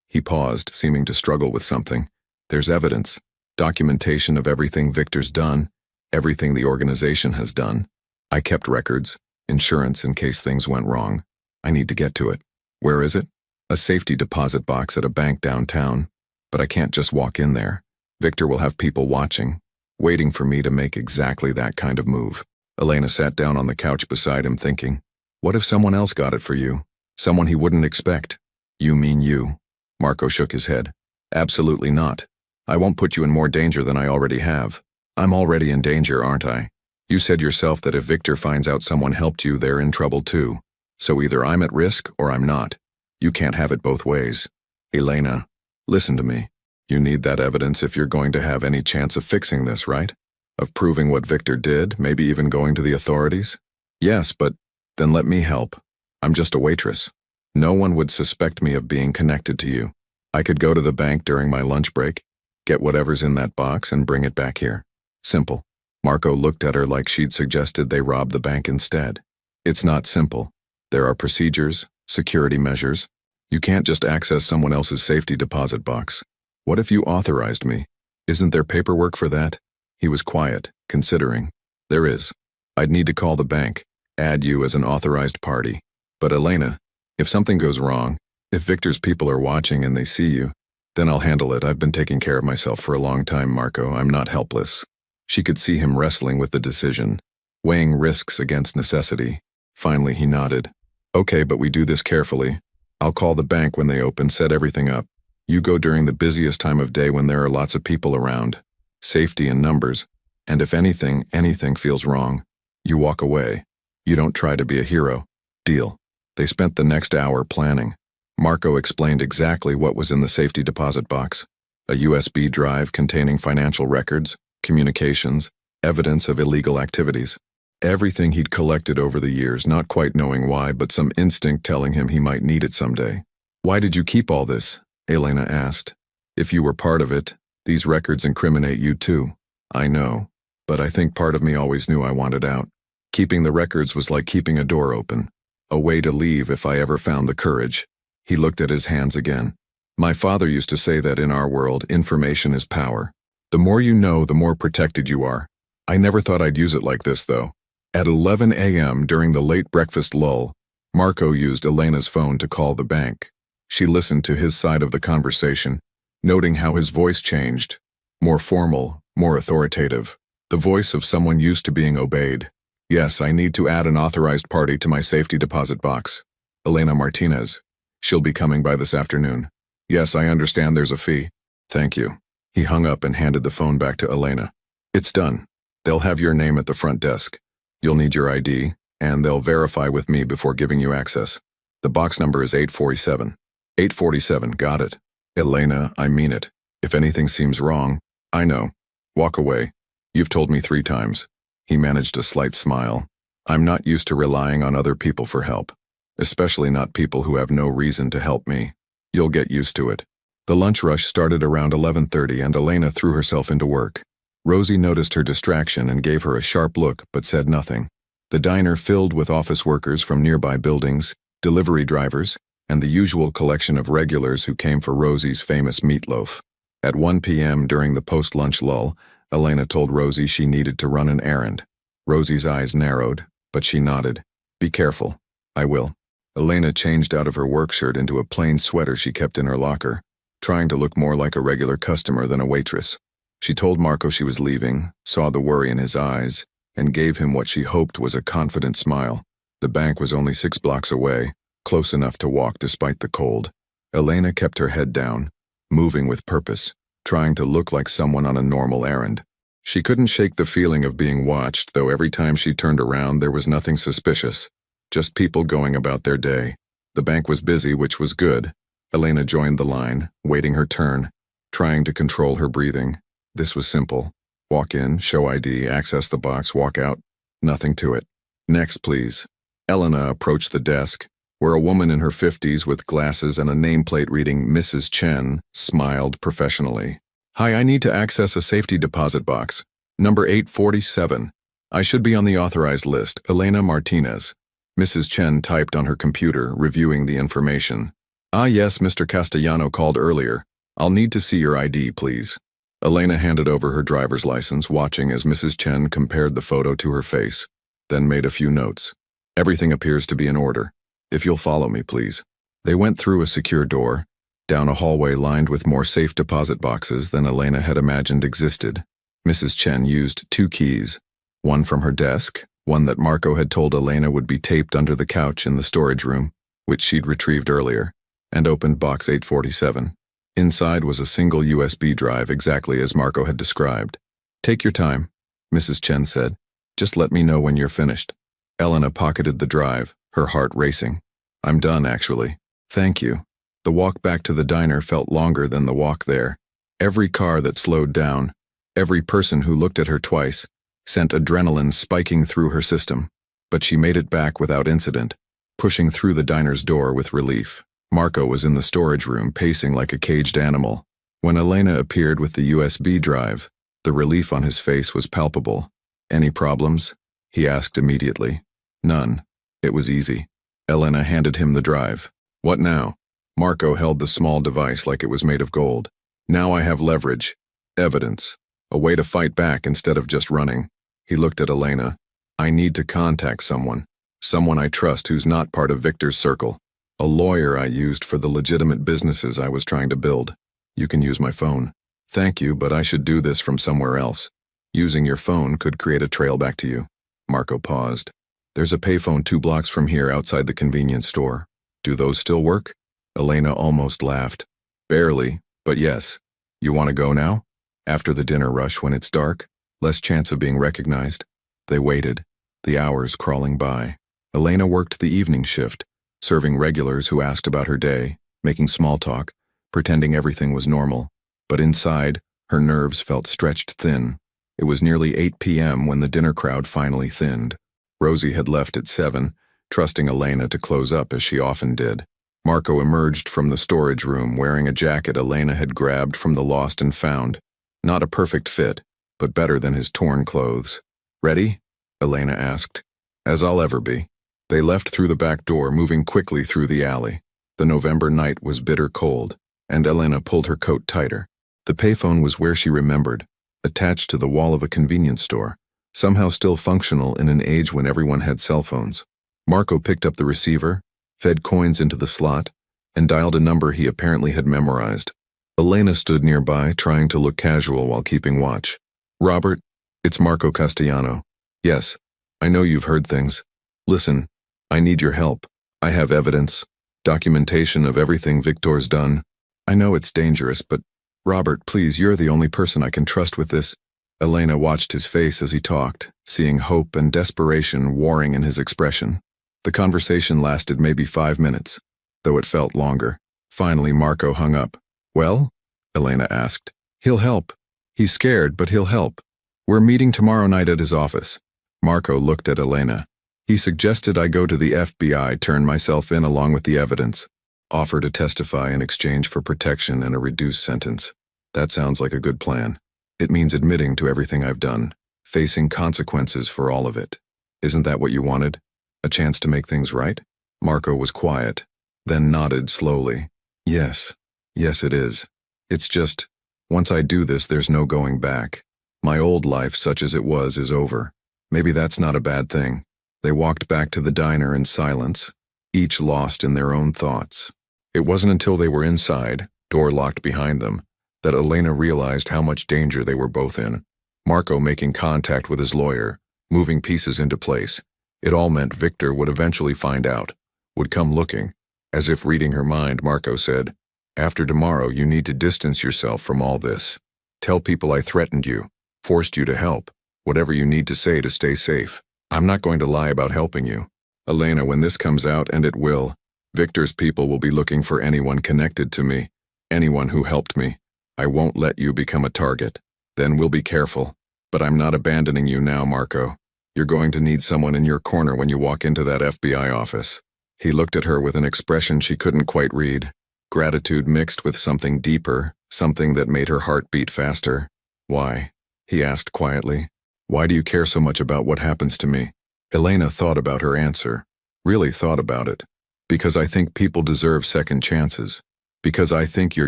S1: He paused, seeming to struggle with something. There's evidence, documentation of everything Victor's done, everything the organization has done. I kept records, insurance in case things went wrong. I need to get to it. Where is it? A safety deposit box at a bank downtown. But I can't just walk in there. Victor will have people watching, waiting for me to make exactly that kind of move. Elena sat down on the couch beside him thinking, what if someone else got it for you? Someone he wouldn't expect? You mean you? Marco shook his head. Absolutely not. I won't put you in more danger than I already have. I'm already in danger, aren't I? You said yourself that if Victor finds out someone helped you, they're in trouble too. So either I'm at risk or I'm not. You can't have it both ways. Elena, listen to me. You need that evidence if you're going to have any chance of fixing this, right? Of proving what Victor did, maybe even going to the authorities? Yes, but then let me help. I'm just a waitress. No one would suspect me of being connected to you. I could go to the bank during my lunch break, get whatever's in that box and bring it back here. Simple. Marco looked at her like she'd suggested they rob the bank instead. It's not simple. There are procedures, security measures. You can't just access someone else's safety deposit box. What if you authorized me? Isn't there paperwork for that? He was quiet, considering. There is. I'd need to call the bank, add you as an authorized party. But Elena, if something goes wrong, if Victor's people are watching and they see you, then I'll handle it. I've been taking care of myself for a long time, Marco. I'm not helpless. She could see him wrestling with the decision, weighing risks against necessity. Finally, he nodded. Okay, but we do this carefully. I'll call the bank when they open, set everything up. You go during the busiest time of day when there are lots of people around. Safety in numbers. And if anything feels wrong, you walk away. You don't try to be a hero. Deal. They spent the next hour planning. Marco explained exactly what was in the safety deposit box. A USB drive containing financial records, communications, evidence of illegal activities. Everything he'd collected over the years, not quite knowing why, but some instinct telling him he might need it someday. Why did you keep all this? Elena asked. If you were part of it, these records incriminate you too. I know, but I think part of me always knew I wanted out. Keeping the records was like keeping a door open. A way to leave if I ever found the courage. He looked at his hands again. My father used to say that in our world, information is power. The more you know, the more protected you are. I never thought I'd use it like this, though. At 11 a.m. during the late breakfast lull, Marco used Elena's phone to call the bank. She listened to his side of the conversation, noting how his voice changed. More formal, more authoritative. The voice of someone used to being obeyed. Yes, I need to add an authorized party to my safety deposit box. Elena Martinez. She'll be coming by this afternoon. Yes, I understand there's a fee. Thank you. He hung up and handed the phone back to Elena. It's done. They'll have your name at the front desk. You'll need your ID, and they'll verify with me before giving you access. The box number is 847. 847, got it. Elena, I mean it. If anything seems wrong, I know. Walk away. You've told me 3 times. He managed a slight smile. I'm not used to relying on other people for help. Especially not people who have no reason to help me. You'll get used to it. The lunch rush started around 11:30 and Elena threw herself into work. Rosie noticed her distraction and gave her a sharp look but said nothing. The diner filled with office workers from nearby buildings, delivery drivers, and the usual collection of regulars who came for Rosie's famous meatloaf. At 1 p.m. during the post-lunch lull, Elena told Rosie she needed to run an errand. Rosie's eyes narrowed, but she nodded. Be careful. I will. Elena changed out of her work shirt into a plain sweater she kept in her locker, trying to look more like a regular customer than a waitress. She told Marco she was leaving, saw the worry in his eyes, and gave him what she hoped was a confident smile. The bank was only 6 blocks away, close enough to walk despite the cold. Elena kept her head down, moving with purpose, trying to look like someone on a normal errand. She couldn't shake the feeling of being watched, though every time she turned around there was nothing suspicious. Just people going about their day. The bank was busy, which was good. Elena joined the line, waiting her turn, trying to control her breathing. This was simple. Walk in, show ID, access the box, walk out. Nothing to it. Next, please. Elena approached the desk, where a woman in her 50s with glasses and a nameplate reading Mrs. Chen smiled professionally. Hi, I need to access a safety deposit box. Number 847. I should be on the authorized list. Elena Martinez. Mrs. Chen typed on her computer, reviewing the information. Ah yes, Mr. Castellano called earlier. I'll need to see your ID, please. Elena handed over her driver's license, watching as Mrs. Chen compared the photo to her face, then made a few notes. Everything appears to be in order. If you'll follow me, please. They went through a secure door, down a hallway lined with more safe deposit boxes than Elena had imagined existed. Mrs. Chen used 2 keys, one from her desk, one that Marco had told Elena would be taped under the couch in the storage room, which she'd retrieved earlier, and opened box 847. Inside was a single USB drive exactly as Marco had described. Take your time, Mrs. Chen said. Just let me know when you're finished. Elena pocketed the drive, her heart racing. I'm done, actually. Thank you. The walk back to the diner felt longer than the walk there. Every car that slowed down, every person who looked at her twice, sent adrenaline spiking through her system. But she made it back without incident, pushing through the diner's door with relief. Marco was in the storage room, pacing like a caged animal. When Elena appeared with the USB drive, the relief on his face was palpable. Any problems? He asked immediately. None. It was easy. Elena handed him the drive. What now? Marco held the small device like it was made of gold. Now I have leverage. Evidence. A way to fight back instead of just running. He looked at Elena. I need to contact someone. Someone I trust who's not part of Victor's circle. A lawyer I used for the legitimate businesses I was trying to build. You can use my phone. Thank you, but I should do this from somewhere else. Using your phone could create a trail back to you. Marco paused. There's a payphone 2 blocks from here outside the convenience store. Do those still work? Elena almost laughed. Barely, but yes. You want to go now? After the dinner rush when it's dark? Less chance of being recognized? They waited, the hours crawling by. Elena worked the evening shift, serving regulars who asked about her day, making small talk, pretending everything was normal. But inside, her nerves felt stretched thin. It was nearly 8 p.m. when the dinner crowd finally thinned. Rosie had left at 7, trusting Elena to close up as she often did. Marco emerged from the storage room wearing a jacket Elena had grabbed from the lost and found. Not a perfect fit, but better than his torn clothes. Ready? Elena asked. As I'll ever be. They left through the back door, moving quickly through the alley. The November night was bitter cold, and Elena pulled her coat tighter. The payphone was where she remembered, attached to the wall of a convenience store, somehow still functional in an age when everyone had cell phones. Marco picked up the receiver, fed coins into the slot, and dialed a number he apparently had memorized. Elena stood nearby, trying to look casual while keeping watch. Robert, it's Marco Castellano. Yes, I know you've heard things. Listen, I need your help. I have evidence, documentation of everything Victor's done. I know it's dangerous, but Robert, please, you're the only person I can trust with this. Elena watched his face as he talked, seeing hope and desperation warring in his expression. The conversation lasted maybe 5 minutes, though it felt longer. Finally, Marco hung up. Well? Elena asked. He'll help. He's scared, but he'll help. We're meeting tomorrow night at his office. Marco looked at Elena. He suggested I go to the FBI, turn myself in along with the evidence, offer to testify in exchange for protection and a reduced sentence. That sounds like a good plan. It means admitting to everything I've done, facing consequences for all of it. Isn't that what you wanted? A chance to make things right? Marco was quiet, then nodded slowly. Yes it is. It's just, once I do this, there's no going back. My old life, such as it was, is over. Maybe that's not a bad thing. They walked back to the diner in silence, each lost in their own thoughts. It wasn't until they were inside, door locked behind them, that Elena realized how much danger they were both in. Marco making contact with his lawyer, moving pieces into place. It all meant Victor would eventually find out, would come looking. As if reading her mind, Marco said, After tomorrow, you need to distance yourself from all this. Tell people I threatened you, forced you to help, whatever you need to say to stay safe. I'm not going to lie about helping you. Elena, when this comes out, and it will, Victor's people will be looking for anyone connected to me, anyone who helped me. I won't let you become a target. Then we'll be careful. But I'm not abandoning you now, Marco. You're going to need someone in your corner when you walk into that FBI office. He looked at her with an expression she couldn't quite read. Gratitude mixed with something deeper, something that made her heart beat faster. Why? He asked quietly. Why do you care so much about what happens to me? Elena thought about her answer. Really thought about it. Because I think people deserve second chances. Because I think you're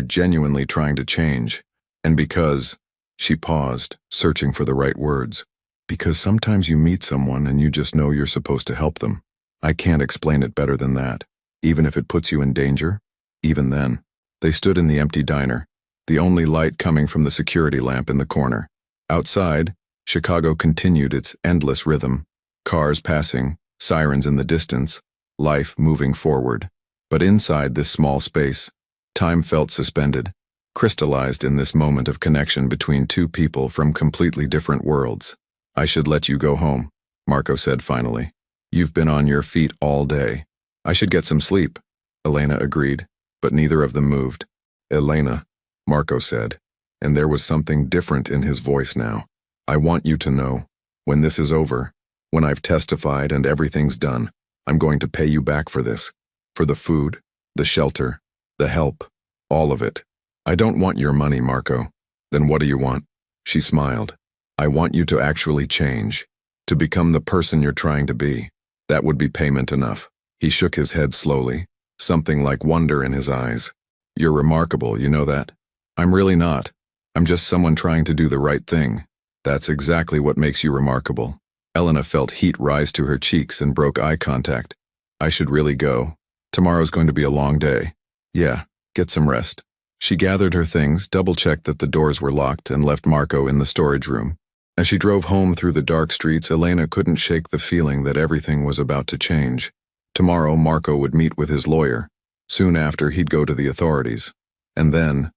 S1: genuinely trying to change. And because... She paused, searching for the right words. Because sometimes you meet someone and you just know you're supposed to help them. I can't explain it better than that. Even if it puts you in danger? Even then. They stood in the empty diner, the only light coming from the security lamp in the corner. Outside, Chicago continued its endless rhythm. Cars passing, sirens in the distance, life moving forward. But inside this small space, time felt suspended, crystallized in this moment of connection between two people from completely different worlds. I should let you go home, Marco said finally. You've been on your feet all day. I should get some sleep, Elena agreed, but neither of them moved. Elena, Marco said, and there was something different in his voice now. I want you to know, when this is over, when I've testified and everything's done, I'm going to pay you back for this. For the food, the shelter, the help, all of it. I don't want your money, Marco. Then what do you want? She smiled. I want you to actually change, to become the person you're trying to be. That would be payment enough. He shook his head slowly, something like wonder in his eyes. You're remarkable, you know that? I'm really not. I'm just someone trying to do the right thing. That's exactly what makes you remarkable. Elena felt heat rise to her cheeks and broke eye contact. I should really go. Tomorrow's going to be a long day. Yeah, get some rest. She gathered her things, double-checked that the doors were locked, and left Marco in the storage room. As she drove home through the dark streets, Elena couldn't shake the feeling that everything was about to change. Tomorrow, Marco would meet with his lawyer. Soon after, he'd go to the authorities. And then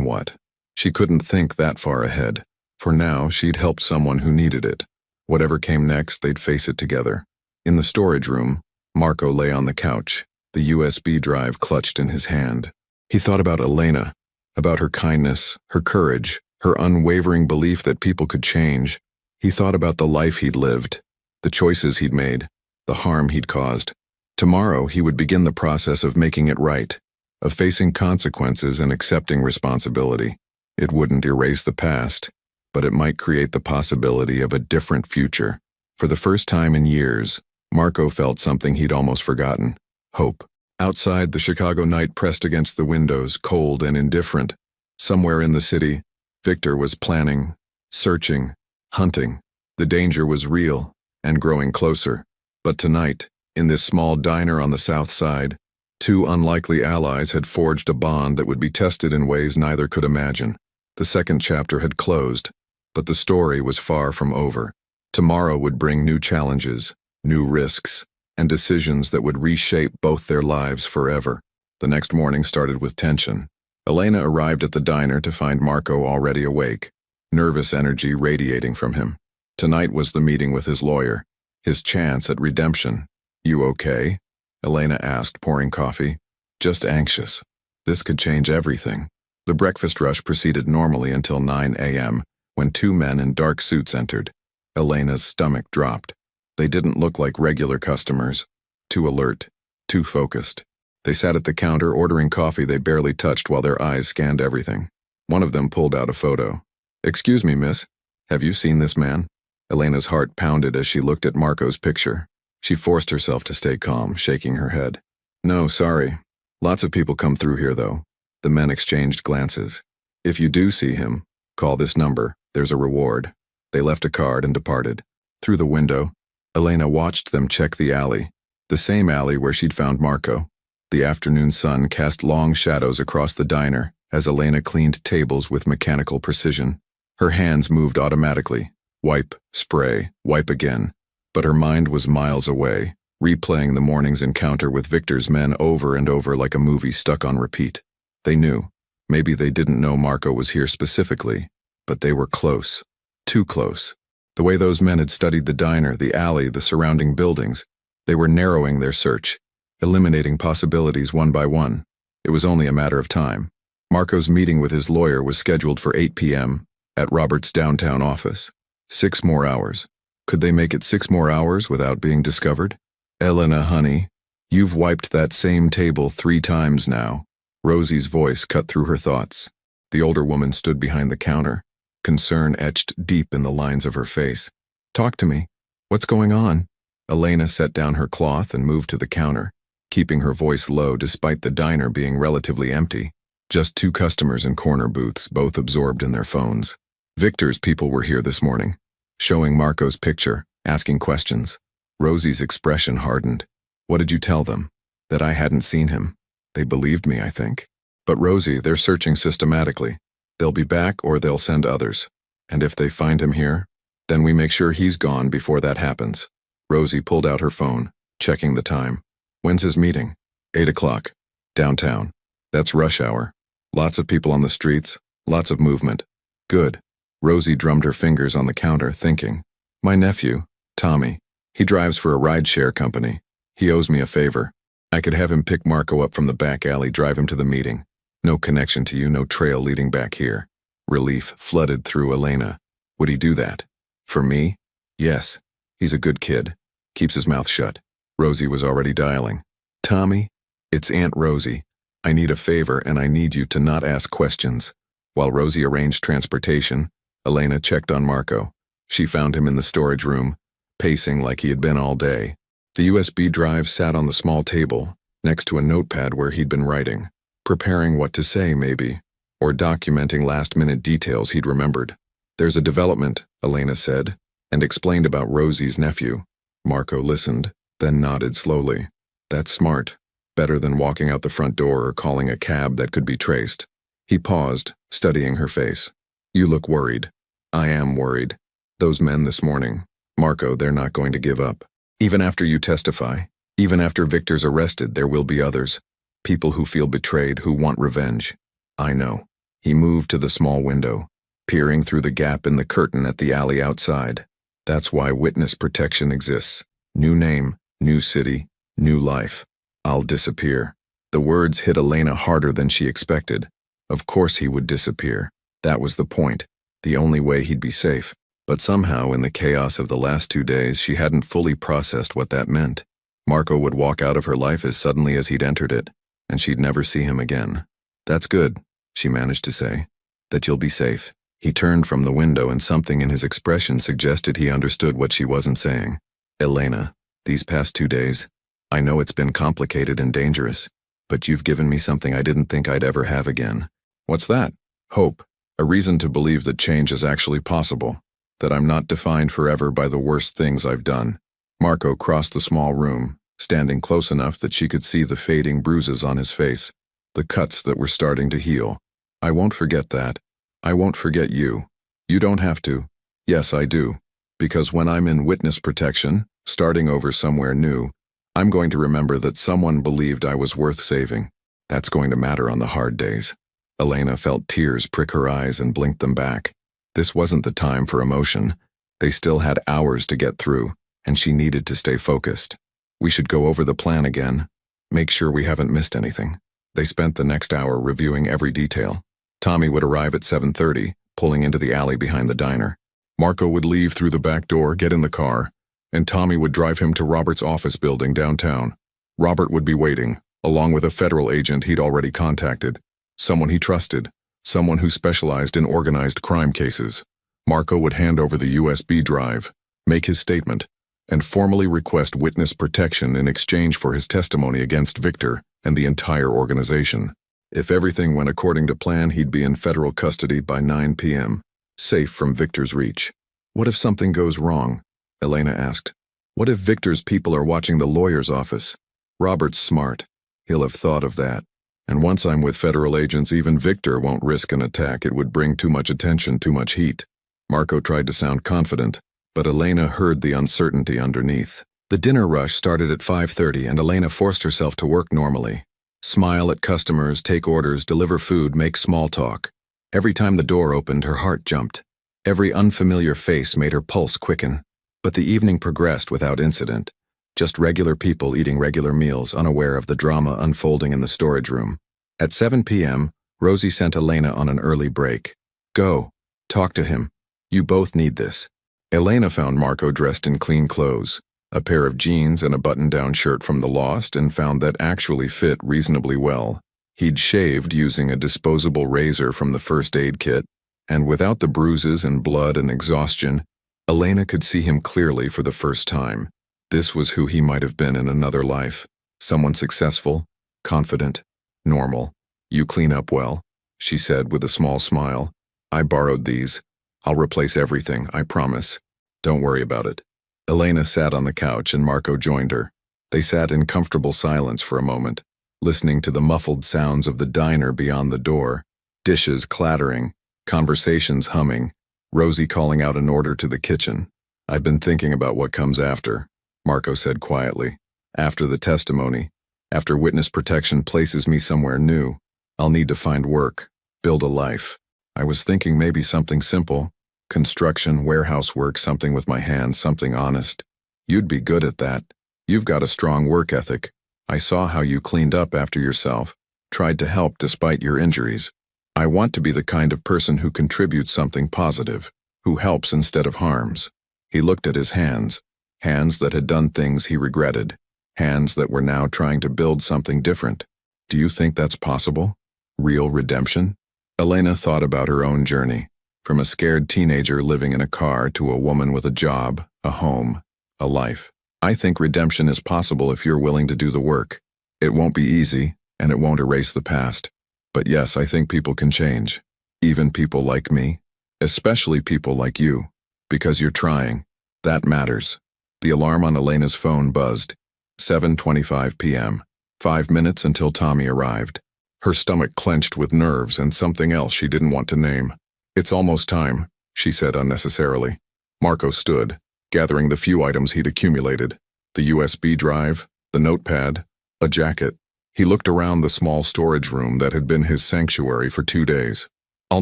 S1: what? She couldn't think that far ahead. For now, she'd helped someone who needed it. Whatever came next, they'd face it together. In the storage room, Marco lay on the couch, the USB drive clutched in his hand. He thought about Elena, about her kindness, her courage, her unwavering belief that people could change. He thought about the life he'd lived, the choices he'd made, the harm he'd caused. Tomorrow, he would begin the process of making it right, of facing consequences and accepting responsibility. It wouldn't erase the past, but it might create the possibility of a different future. For the first time in years, Marco felt something he'd almost forgotten: hope. Outside, the Chicago night pressed against the windows, cold and indifferent. Somewhere in the city, Victor was planning, searching, hunting. The danger was real and growing closer. But tonight, in this small diner on the south side, two unlikely allies had forged a bond that would be tested in ways neither could imagine. The second chapter had closed, but the story was far from over. Tomorrow would bring new challenges, new risks, and decisions that would reshape both their lives forever. The next morning started with tension. Elena arrived at the diner to find Marco already awake, nervous energy radiating from him. Tonight was the meeting with his lawyer, his chance at redemption. "You okay?" Elena asked, pouring coffee. "Just anxious. This could change everything." The breakfast rush proceeded normally until 9 a.m., when two men in dark suits entered. Elena's stomach dropped. They didn't look like regular customers. Too alert, too focused. They sat at the counter ordering coffee they barely touched while their eyes scanned everything. One of them pulled out a photo. "Excuse me, miss. Have you seen this man?" Elena's heart pounded as she looked at Marco's picture. She forced herself to stay calm, shaking her head. "No, sorry. Lots of people come through here, though." The men exchanged glances. "If you do see him, call this number. There's a reward." They left a card and departed. Through the window, Elena watched them check the alley, the same alley where she'd found Marco. The afternoon sun cast long shadows across the diner as Elena cleaned tables with mechanical precision. Her hands moved automatically. Wipe, spray, wipe again. But her mind was miles away, replaying the morning's encounter with Victor's men over and over like a movie stuck on repeat. They knew. Maybe they didn't know Marco was here specifically, but they were close. Too close. The way those men had studied the diner, the alley, the surrounding buildings, they were narrowing their search, eliminating possibilities one by one. It was only a matter of time. Marco's meeting with his lawyer was scheduled for 8 p.m. at Robert's downtown office. 6 more hours. Could they make it 6 more hours without being discovered? "Elena, honey, you've wiped that same table 3 times now." Rosie's voice cut through her thoughts. The older woman stood behind the counter, concern etched deep in the lines of her face. "Talk to me. What's going on?" Elena set down her cloth and moved to the counter, keeping her voice low despite the diner being relatively empty. Just 2 customers in corner booths, both absorbed in their phones. Victor's people were here this morning, showing Marco's picture, asking questions. Rosie's expression hardened. "What did you tell them?" "That I hadn't seen him. They believed me, I think." "But Rosie, they're searching systematically. They'll be back or they'll send others. And if they find him here, then we make sure he's gone before that happens." Rosie pulled out her phone, checking the time. "When's his meeting?" 8 o'clock. Downtown. That's rush hour. Lots of people on the streets, lots of movement. Good. Rosie drummed her fingers on the counter, thinking. "My nephew, Tommy. He drives for a rideshare company. He owes me a favor. I could have him pick Marco up from the back alley, drive him to the meeting. No connection to you, no trail leading back here." Relief flooded through Elena. "Would he do that? For me?" "Yes. He's a good kid. Keeps his mouth shut." Rosie was already dialing. "Tommy, it's Aunt Rosie. I need a favor and I need you to not ask questions." While Rosie arranged transportation, Elena checked on Marco. She found him in the storage room, pacing like he had been all day. The USB drive sat on the small table, next to a notepad where he'd been writing, preparing what to say maybe, or documenting last-minute details he'd remembered. "There's a development," Elena said, and explained about Rosie's nephew. Marco listened, then nodded slowly. "That's smart. Better than walking out the front door or calling a cab that could be traced." He paused, studying her face. "You look worried." "I am worried. Those men this morning. Marco, they're not going to give up. Even after you testify, even after Victor's arrested, there will be others. People who feel betrayed, who want revenge. I know. He moved to the small window, peering through the gap in the curtain at the alley outside. That's why witness protection exists. New name, new city, new life. I'll disappear. The words hit Elena harder than she expected. Of course he would disappear. That was the point. The only way he'd be safe. But somehow, in the chaos of the last 2 days, she hadn't fully processed what that meant. Marco would walk out of her life as suddenly as he'd entered it, and she'd never see him again. That's good, she managed to say. That you'll be safe. He turned from the window and something in his expression suggested he understood what she wasn't saying. Elena, these past 2 days, I know it's been complicated and dangerous, but you've given me something I didn't think I'd ever have again. What's that? Hope. A reason to believe that change is actually possible. That I'm not defined forever by the worst things I've done. Marco crossed the small room, standing close enough that she could see the fading bruises on his face, the cuts that were starting to heal. I won't forget that. I won't forget you. You don't have to. Yes, I do. Because when I'm in witness protection, starting over somewhere new, I'm going to remember that someone believed I was worth saving. That's going to matter on the hard days. Elena felt tears prick her eyes and blinked them back. This wasn't the time for emotion. They still had hours to get through, and she needed to stay focused. We should go over the plan again. Make sure we haven't missed anything. They spent the next hour reviewing every detail. Tommy would arrive at 7:30, pulling into the alley behind the diner. Marco would leave through the back door, get in the car, and Tommy would drive him to Robert's office building downtown. Robert would be waiting, along with a federal agent he'd already contacted. Someone he trusted. Someone who specialized in organized crime cases. Marco would hand over the USB drive, make his statement, and formally request witness protection in exchange for his testimony against Victor and the entire organization. If everything went according to plan, he'd be in federal custody by 9 p.m., safe from Victor's reach. What if something goes wrong? Elena asked. What if Victor's people are watching the lawyer's office? Robert's smart. He'll have thought of that. And once I'm with federal agents, even Victor won't risk an attack. It would bring too much attention, too much heat. Marco tried to sound confident, but Elena heard the uncertainty underneath. The dinner rush started at 5:30 and Elena forced herself to work normally. Smile at customers, take orders, deliver food, make small talk. Every time the door opened, her heart jumped. Every unfamiliar face made her pulse quicken. But the evening progressed without incident. Just regular people eating regular meals, unaware of the drama unfolding in the storage room. At 7 p.m., Rosie sent Elena on an early break. Go. Talk to him. You both need this. Elena found Marco dressed in clean clothes, a pair of jeans and a button-down shirt from the Lost, and found that actually fit reasonably well. He'd shaved using a disposable razor from the first aid kit, and without the bruises and blood and exhaustion, Elena could see him clearly for the first time. This was who he might have been in another life. Someone successful, confident, normal. You clean up well, she said with a small smile. I borrowed these. I'll replace everything, I promise. Don't worry about it. Elena sat on the couch and Marco joined her. They sat in comfortable silence for a moment, listening to the muffled sounds of the diner beyond the door, dishes clattering, conversations humming, Rosie calling out an order to the kitchen. I've been thinking about what comes after, Marco said quietly. After the testimony, after witness protection places me somewhere new, I'll need to find work, build a life. I was thinking maybe something simple, construction, warehouse work, something with my hands, something honest. You'd be good at that. You've got a strong work ethic. I saw how you cleaned up after yourself, tried to help despite your injuries. I want to be the kind of person who contributes something positive, who helps instead of harms. He looked at his hands. Hands that had done things he regretted. Hands that were now trying to build something different. Do you think that's possible? Real redemption? Elena thought about her own journey. From a scared teenager living in a car to a woman with a job, a home, a life. I think redemption is possible if you're willing to do the work. It won't be easy, and it won't erase the past. But yes, I think people can change. Even people like me. Especially people like you. Because you're trying. That matters. The alarm on Elena's phone buzzed. 7:25 p.m. 5 minutes until Tommy arrived. Her stomach clenched with nerves and something else she didn't want to name. It's almost time, she said unnecessarily. Marco stood, gathering the few items he'd accumulated. The USB drive, the notepad, a jacket. He looked around the small storage room that had been his sanctuary for 2 days. I'll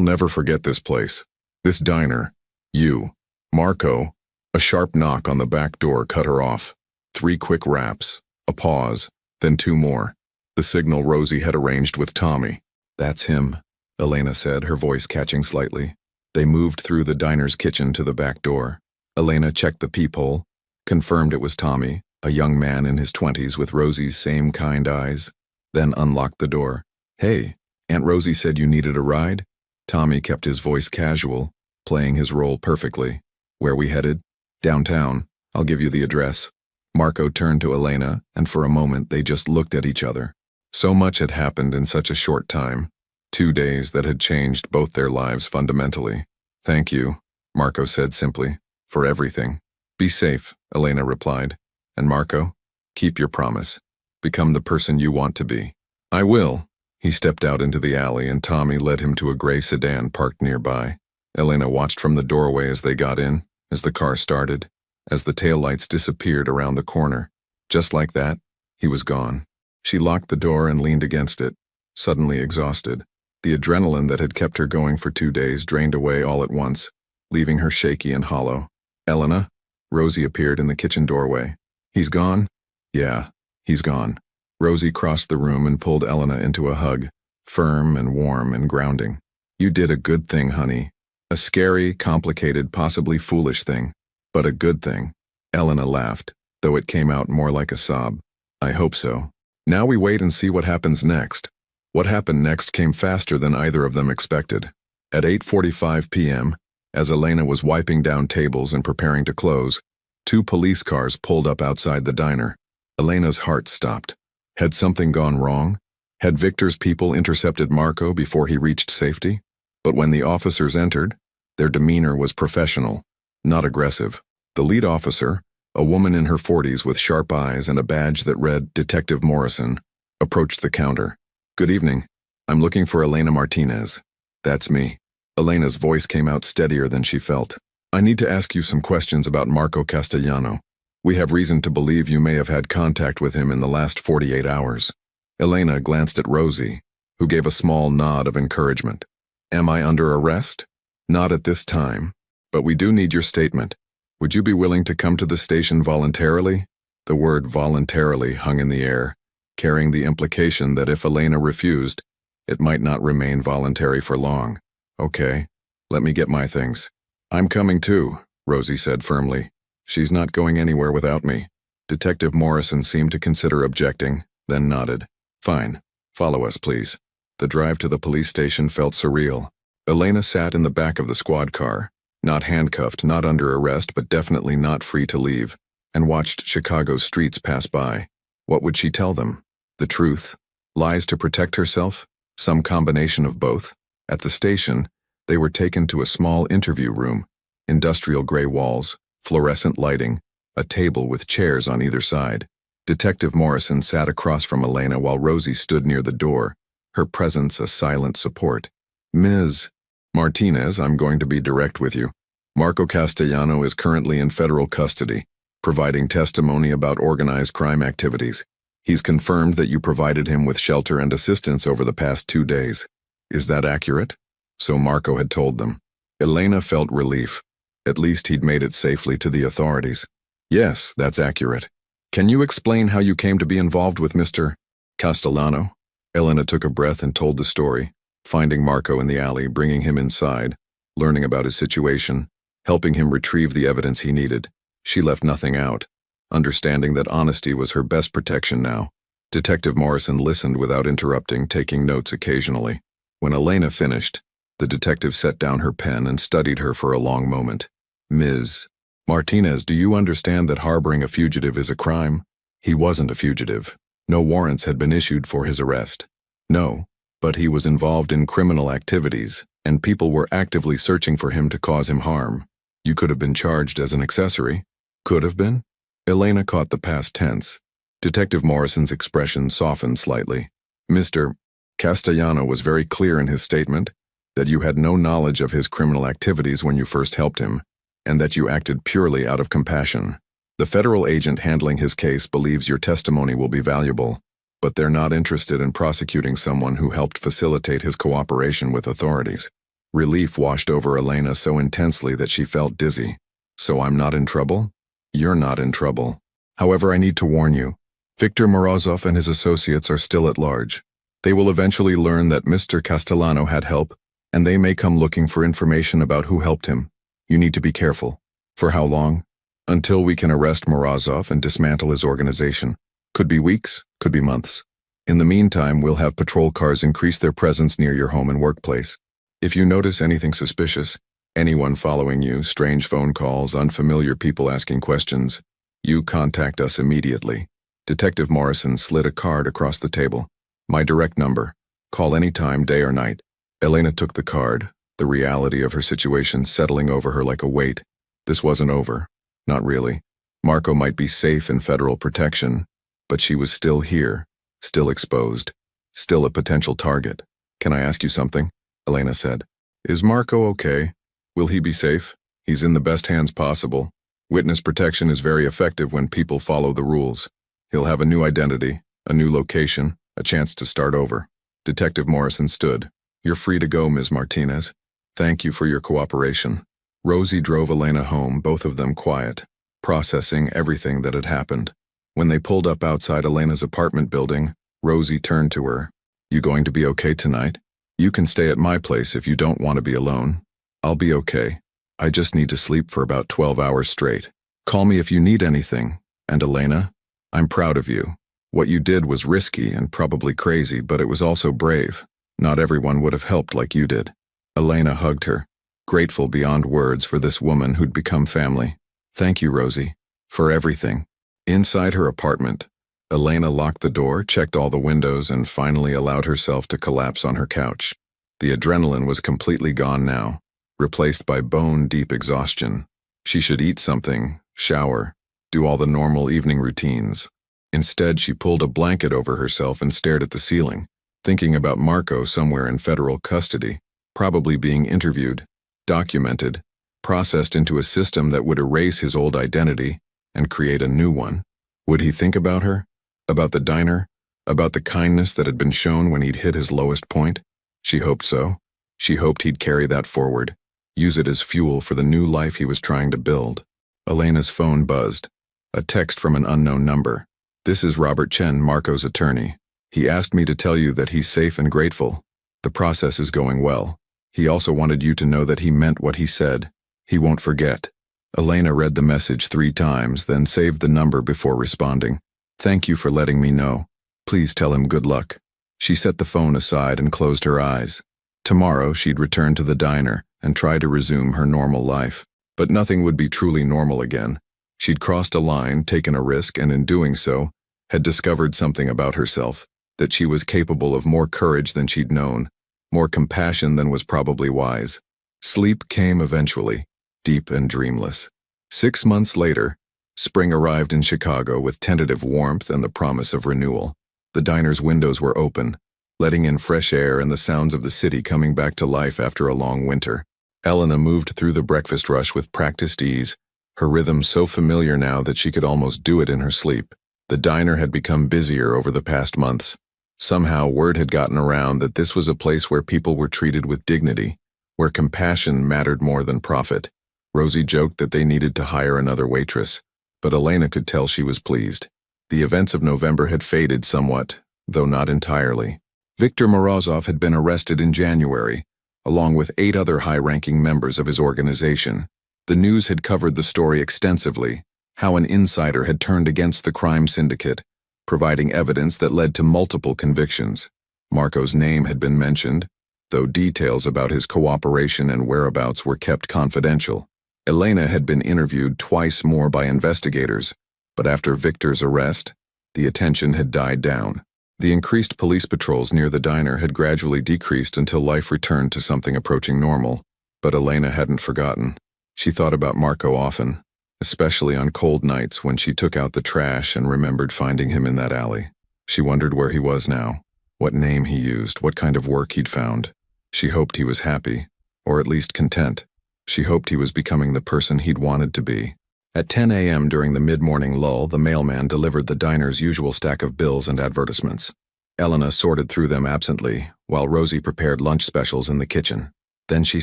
S1: never forget this place. This diner. You. Marco. A sharp knock on the back door cut her off. 3 quick raps. A pause. Then 2 more. The signal Rosie had arranged with Tommy. That's him, Elena said, her voice catching slightly. They moved through the diner's kitchen to the back door. Elena checked the peephole, confirmed it was Tommy, a young man in his 20s with Rosie's same kind eyes, then unlocked the door. Hey, Aunt Rosie said you needed a ride? Tommy kept his voice casual, playing his role perfectly. Where we headed? Downtown. I'll give you the address. Marco turned to Elena, and for a moment they just looked at each other. So much had happened in such a short time. 2 days that had changed both their lives fundamentally. Thank you, Marco said simply, for everything. Be safe, Elena replied. And Marco, keep your promise. Become the person you want to be. I will. He stepped out into the alley and Tommy led him to a gray sedan parked nearby. Elena watched from the doorway as they got in, as the car started, as the taillights disappeared around the corner. Just like that, he was gone. She locked the door and leaned against it, suddenly exhausted. The adrenaline that had kept her going for 2 days drained away all at once, leaving her shaky and hollow. Elena? Rosie appeared in the kitchen doorway. He's gone? Yeah, he's gone. Rosie crossed the room and pulled Elena into a hug, firm and warm and grounding. You did a good thing, honey. A scary, complicated, possibly foolish thing, but a good thing. Elena laughed, though it came out more like a sob. I hope so. Now we wait and see what happens next. What happened next came faster than either of them expected. At 8:45 p.m., as Elena was wiping down tables and preparing to close, 2 police cars pulled up outside the diner. Elena's heart stopped. Had something gone wrong? Had Victor's people intercepted Marco before he reached safety? But when the officers entered, their demeanor was professional, not aggressive. The lead officer, a woman in her 40s with sharp eyes and a badge that read Detective Morrison, approached the counter. Good evening. I'm looking for Elena Martinez. That's me. Elena's voice came out steadier than she felt. I need to ask you some questions about Marco Castellano. We have reason to believe you may have had contact with him in the last 48 hours. Elena glanced at Rosie, who gave a small nod of encouragement. Am I under arrest? Not at this time, but we do need your statement. Would you be willing to come to the station voluntarily? The word voluntarily hung in the air, carrying the implication that if Elena refused, it might not remain voluntary for long. Okay, let me get my things. I'm coming too, Rosie said firmly. She's not going anywhere without me. Detective Morrison seemed to consider objecting, then nodded. Fine, follow us, please. The drive to the police station felt surreal. Elena sat in the back of the squad car, not handcuffed, not under arrest, but definitely not free to leave, and watched Chicago's streets pass by. What would she tell them? The truth? Lies to protect herself? Some combination of both? At the station, they were taken to a small interview room, industrial gray walls, fluorescent lighting, a table with chairs on either side. Detective Morrison sat across from Elena while Rosie stood near the door, her presence a silent support. Ms. Martinez, I'm going to be direct with you. Marco Castellano is currently in federal custody, providing testimony about organized crime activities. He's confirmed that you provided him with shelter and assistance over the past 2 days. Is that accurate? So Marco had told them. Elena felt relief. At least he'd made it safely to the authorities. Yes, that's accurate. Can you explain how you came to be involved with Mr. Castellano? Elena took a breath and told the story, finding Marco in the alley, bringing him inside, learning about his situation, helping him retrieve the evidence he needed. She left nothing out, understanding that honesty was her best protection now. Detective Morrison listened without interrupting, taking notes occasionally. When Elena finished, the detective set down her pen and studied her for a long moment. Ms. Martinez, do you understand that harboring a fugitive is a crime? He wasn't a fugitive. No warrants had been issued for his arrest. No, but he was involved in criminal activities, and people were actively searching for him to cause him harm. You could have been charged as an accessory. Could have been? Elena caught the past tense. Detective Morrison's expression softened slightly. Mr. Castellano was very clear in his statement that you had no knowledge of his criminal activities when you first helped him, and that you acted purely out of compassion. The federal agent handling his case believes your testimony will be valuable. but they're not interested in prosecuting someone who helped facilitate his cooperation with authorities. Relief washed over Elena so intensely that she felt dizzy. So I'm not in trouble? You're not in trouble. However, I need to warn you. Viktor Morozov and his associates are still at large. They will eventually learn that Mr. Castellano had help, and they may come looking for information about who helped him. You need to be careful. For how long? Until we can arrest Morozov and dismantle his organization. Could be weeks, could be months. In the meantime, we'll have patrol cars increase their presence near your home and workplace. If you notice anything suspicious, anyone following you, strange phone calls, unfamiliar people asking questions, you contact us immediately. Detective Morrison slid a card across the table. My direct number. Call any time, day or night. Elena took the card, the reality of her situation settling over her like a weight. This wasn't over. Not really. Marco might be safe in federal protection, but she was still here, still exposed, still a potential target. Can I ask you something? Elena said. Is Marco okay? Will he be safe? He's in the best hands possible. Witness protection is very effective when people follow the rules. He'll have a new identity, a new location, a chance to start over. Detective Morrison stood. You're free to go, Ms. Martinez. Thank you for your cooperation. Rosie drove Elena home, both of them quiet, processing everything that had happened. When they pulled up outside Elena's apartment building, Rosie turned to her. You going to be okay tonight? You can stay at my place if you don't want to be alone. I'll be okay. I just need to sleep for about 12 hours straight. Call me if you need anything. And Elena, I'm proud of you. What you did was risky and probably crazy, but it was also brave. Not everyone would have helped like you did. Elena hugged her, grateful beyond words for this woman who'd become family. Thank you, Rosie, for everything. Inside her apartment, Elena locked the door, checked all the windows, and finally allowed herself to collapse on her couch. The adrenaline was completely gone now, replaced by bone-deep exhaustion. She should eat something, shower, do all the normal evening routines. Instead, she pulled a blanket over herself and stared at the ceiling, thinking about Marco somewhere in federal custody, probably being interviewed, documented, processed into a system that would erase his old identity and create a new one. Would he think about her? About the diner? About the kindness that had been shown when he'd hit his lowest point? She hoped so. She hoped he'd carry that forward, use it as fuel for the new life he was trying to build. Elena's phone buzzed. A text from an unknown number. This is Robert Chen, Marco's attorney. He asked me to tell you that he's safe and grateful. The process is going well. He also wanted you to know that he meant what he said. He won't forget. Elena read the message 3 times, then saved the number before responding. Thank you for letting me know. Please tell him good luck. She set the phone aside and closed her eyes. Tomorrow she'd return to the diner and try to resume her normal life. But nothing would be truly normal again. She'd crossed a line, taken a risk, and in doing so, had discovered something about herself, that she was capable of more courage than she'd known, more compassion than was probably wise. Sleep came eventually, deep and dreamless. 6 months later, spring arrived in Chicago with tentative warmth and the promise of renewal. The diner's windows were open, letting in fresh air and the sounds of the city coming back to life after a long winter. Elena moved through the breakfast rush with practiced ease, her rhythm so familiar now that she could almost do it in her sleep. The diner had become busier over the past months. Somehow word had gotten around that this was a place where people were treated with dignity, where compassion mattered more than profit. Rosie joked that they needed to hire another waitress, but Elena could tell she was pleased. The events of November had faded somewhat, though not entirely. Viktor Morozov had been arrested in January, along with 8 other high-ranking members of his organization. The news had covered the story extensively, how an insider had turned against the crime syndicate, providing evidence that led to multiple convictions. Marco's name had been mentioned, though details about his cooperation and whereabouts were kept confidential. Elena had been interviewed twice more by investigators, but after Viktor's arrest, the attention had died down. The increased police patrols near the diner had gradually decreased until life returned to something approaching normal, but Elena hadn't forgotten. She thought about Marco often, especially on cold nights when she took out the trash and remembered finding him in that alley. She wondered where he was now, what name he used, what kind of work he'd found. She hoped he was happy, or at least content. She hoped he was becoming the person he'd wanted to be. At 10 a.m. during the mid-morning lull, the mailman delivered the diner's usual stack of bills and advertisements. Elena sorted through them absently, while Rosie prepared lunch specials in the kitchen. Then she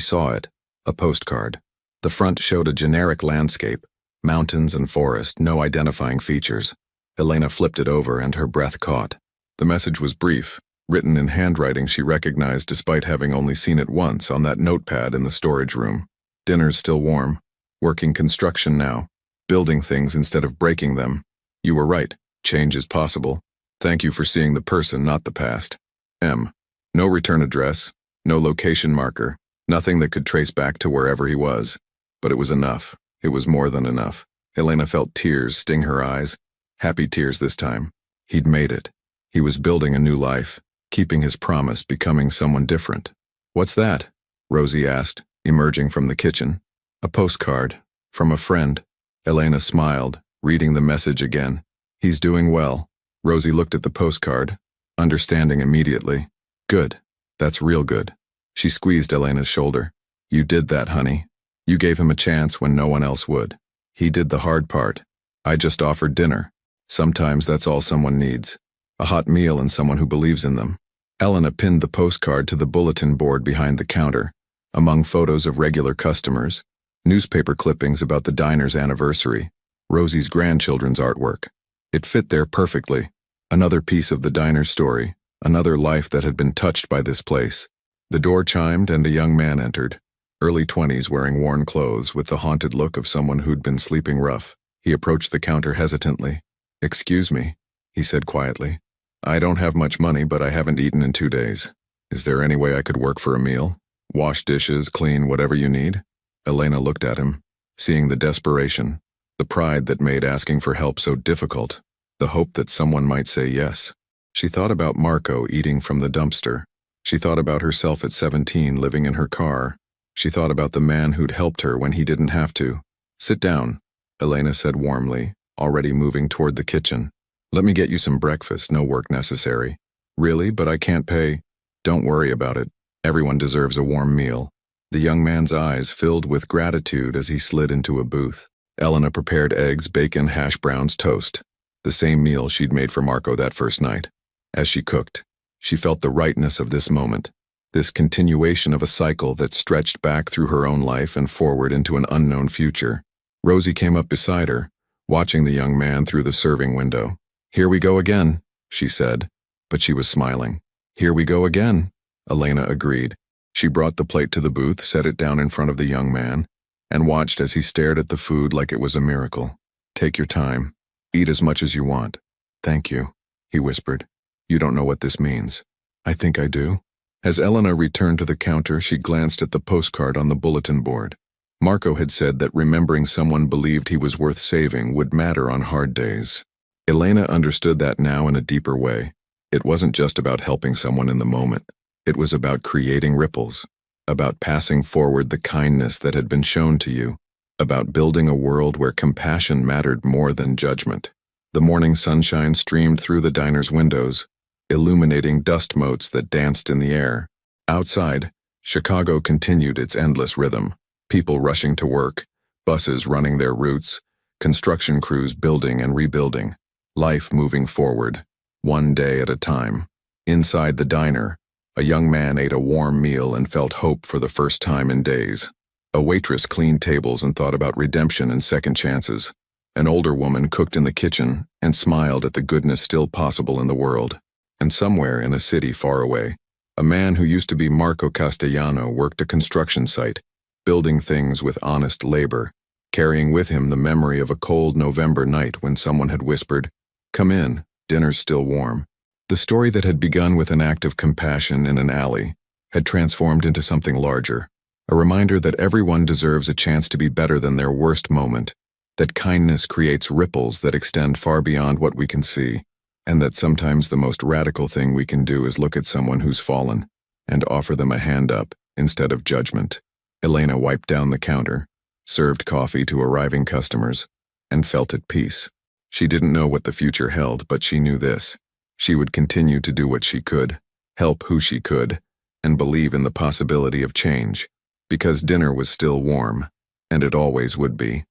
S1: saw it, a postcard. The front showed a generic landscape, mountains and forest, no identifying features. Elena flipped it over and her breath caught. The message was brief, written in handwriting she recognized despite having only seen it once on that notepad in the storage room. Dinner's still warm. Working construction now. Building things instead of breaking them. You were right. Change is possible. Thank you for seeing the person, not the past. M. No return address, no location marker, nothing that could trace back to wherever he was. But it was enough. It was more than enough. Elena felt tears sting her eyes. Happy tears this time. He'd made it. He was building a new life, keeping his promise, becoming someone different. What's that? Rosie asked, emerging from the kitchen. A postcard. From a friend. Elena smiled, reading the message again. He's doing well. Rosie looked at the postcard, understanding immediately. Good. That's real good. She squeezed Elena's shoulder. You did that, honey. You gave him a chance when no one else would. He did the hard part. I just offered dinner. Sometimes that's all someone needs. A hot meal and someone who believes in them. Elena pinned the postcard to the bulletin board behind the counter, among photos of regular customers, newspaper clippings about the diner's anniversary, Rosie's grandchildren's artwork. It fit there perfectly. Another piece of the diner's story, another life that had been touched by this place. The door chimed and a young man entered, early 20s, wearing worn clothes with the haunted look of someone who'd been sleeping rough. He approached the counter hesitantly. Excuse me, he said quietly. I don't have much money, but I haven't eaten in 2 days. Is there any way I could work for a meal? Wash dishes, clean, whatever you need? Elena looked at him, seeing the desperation, the pride that made asking for help so difficult, the hope that someone might say yes. She thought about Marco eating from the dumpster. She thought about herself at 17 living in her car. She thought about the man who'd helped her when he didn't have to. Sit down, Elena said warmly, already moving toward the kitchen. Let me get you some breakfast, no work necessary. Really, but I can't pay. Don't worry about it. Everyone deserves a warm meal. The young man's eyes filled with gratitude as he slid into a booth. Elena prepared eggs, bacon, hash browns, toast. The same meal she'd made for Marco that first night. As she cooked, she felt the rightness of this moment, this continuation of a cycle that stretched back through her own life and forward into an unknown future. Rosie came up beside her, watching the young man through the serving window. Here we go again, she said, but she was smiling. Here we go again, Elena agreed. She brought the plate to the booth, set it down in front of the young man, and watched as he stared at the food like it was a miracle. Take your time. Eat as much as you want. Thank you, he whispered. You don't know what this means. I think I do. As Elena returned to the counter, she glanced at the postcard on the bulletin board. Marco had said that remembering someone believed he was worth saving would matter on hard days. Elena understood that now in a deeper way. It wasn't just about helping someone in the moment. It was about creating ripples, about passing forward the kindness that had been shown to you, about building a world where compassion mattered more than judgment. The morning sunshine streamed through the diner's windows, illuminating dust motes that danced in the air. Outside, Chicago continued its endless rhythm, people rushing to work, buses running their routes, construction crews building and rebuilding, life moving forward, one day at a time. Inside the diner, a young man ate a warm meal and felt hope for the first time in days. A waitress cleaned tables and thought about redemption and second chances. An older woman cooked in the kitchen and smiled at the goodness still possible in the world. And somewhere in a city far away, a man who used to be Marco Castellano worked a construction site, building things with honest labor, carrying with him the memory of a cold November night when someone had whispered, "Come in, dinner's still warm." The story that had begun with an act of compassion in an alley had transformed into something larger, a reminder that everyone deserves a chance to be better than their worst moment, that kindness creates ripples that extend far beyond what we can see, and that sometimes the most radical thing we can do is look at someone who's fallen and offer them a hand up instead of judgment. Elena wiped down the counter, served coffee to arriving customers, and felt at peace. She didn't know what the future held, but she knew this. She would continue to do what she could, help who she could, and believe in the possibility of change, because dinner was still warm, and it always would be.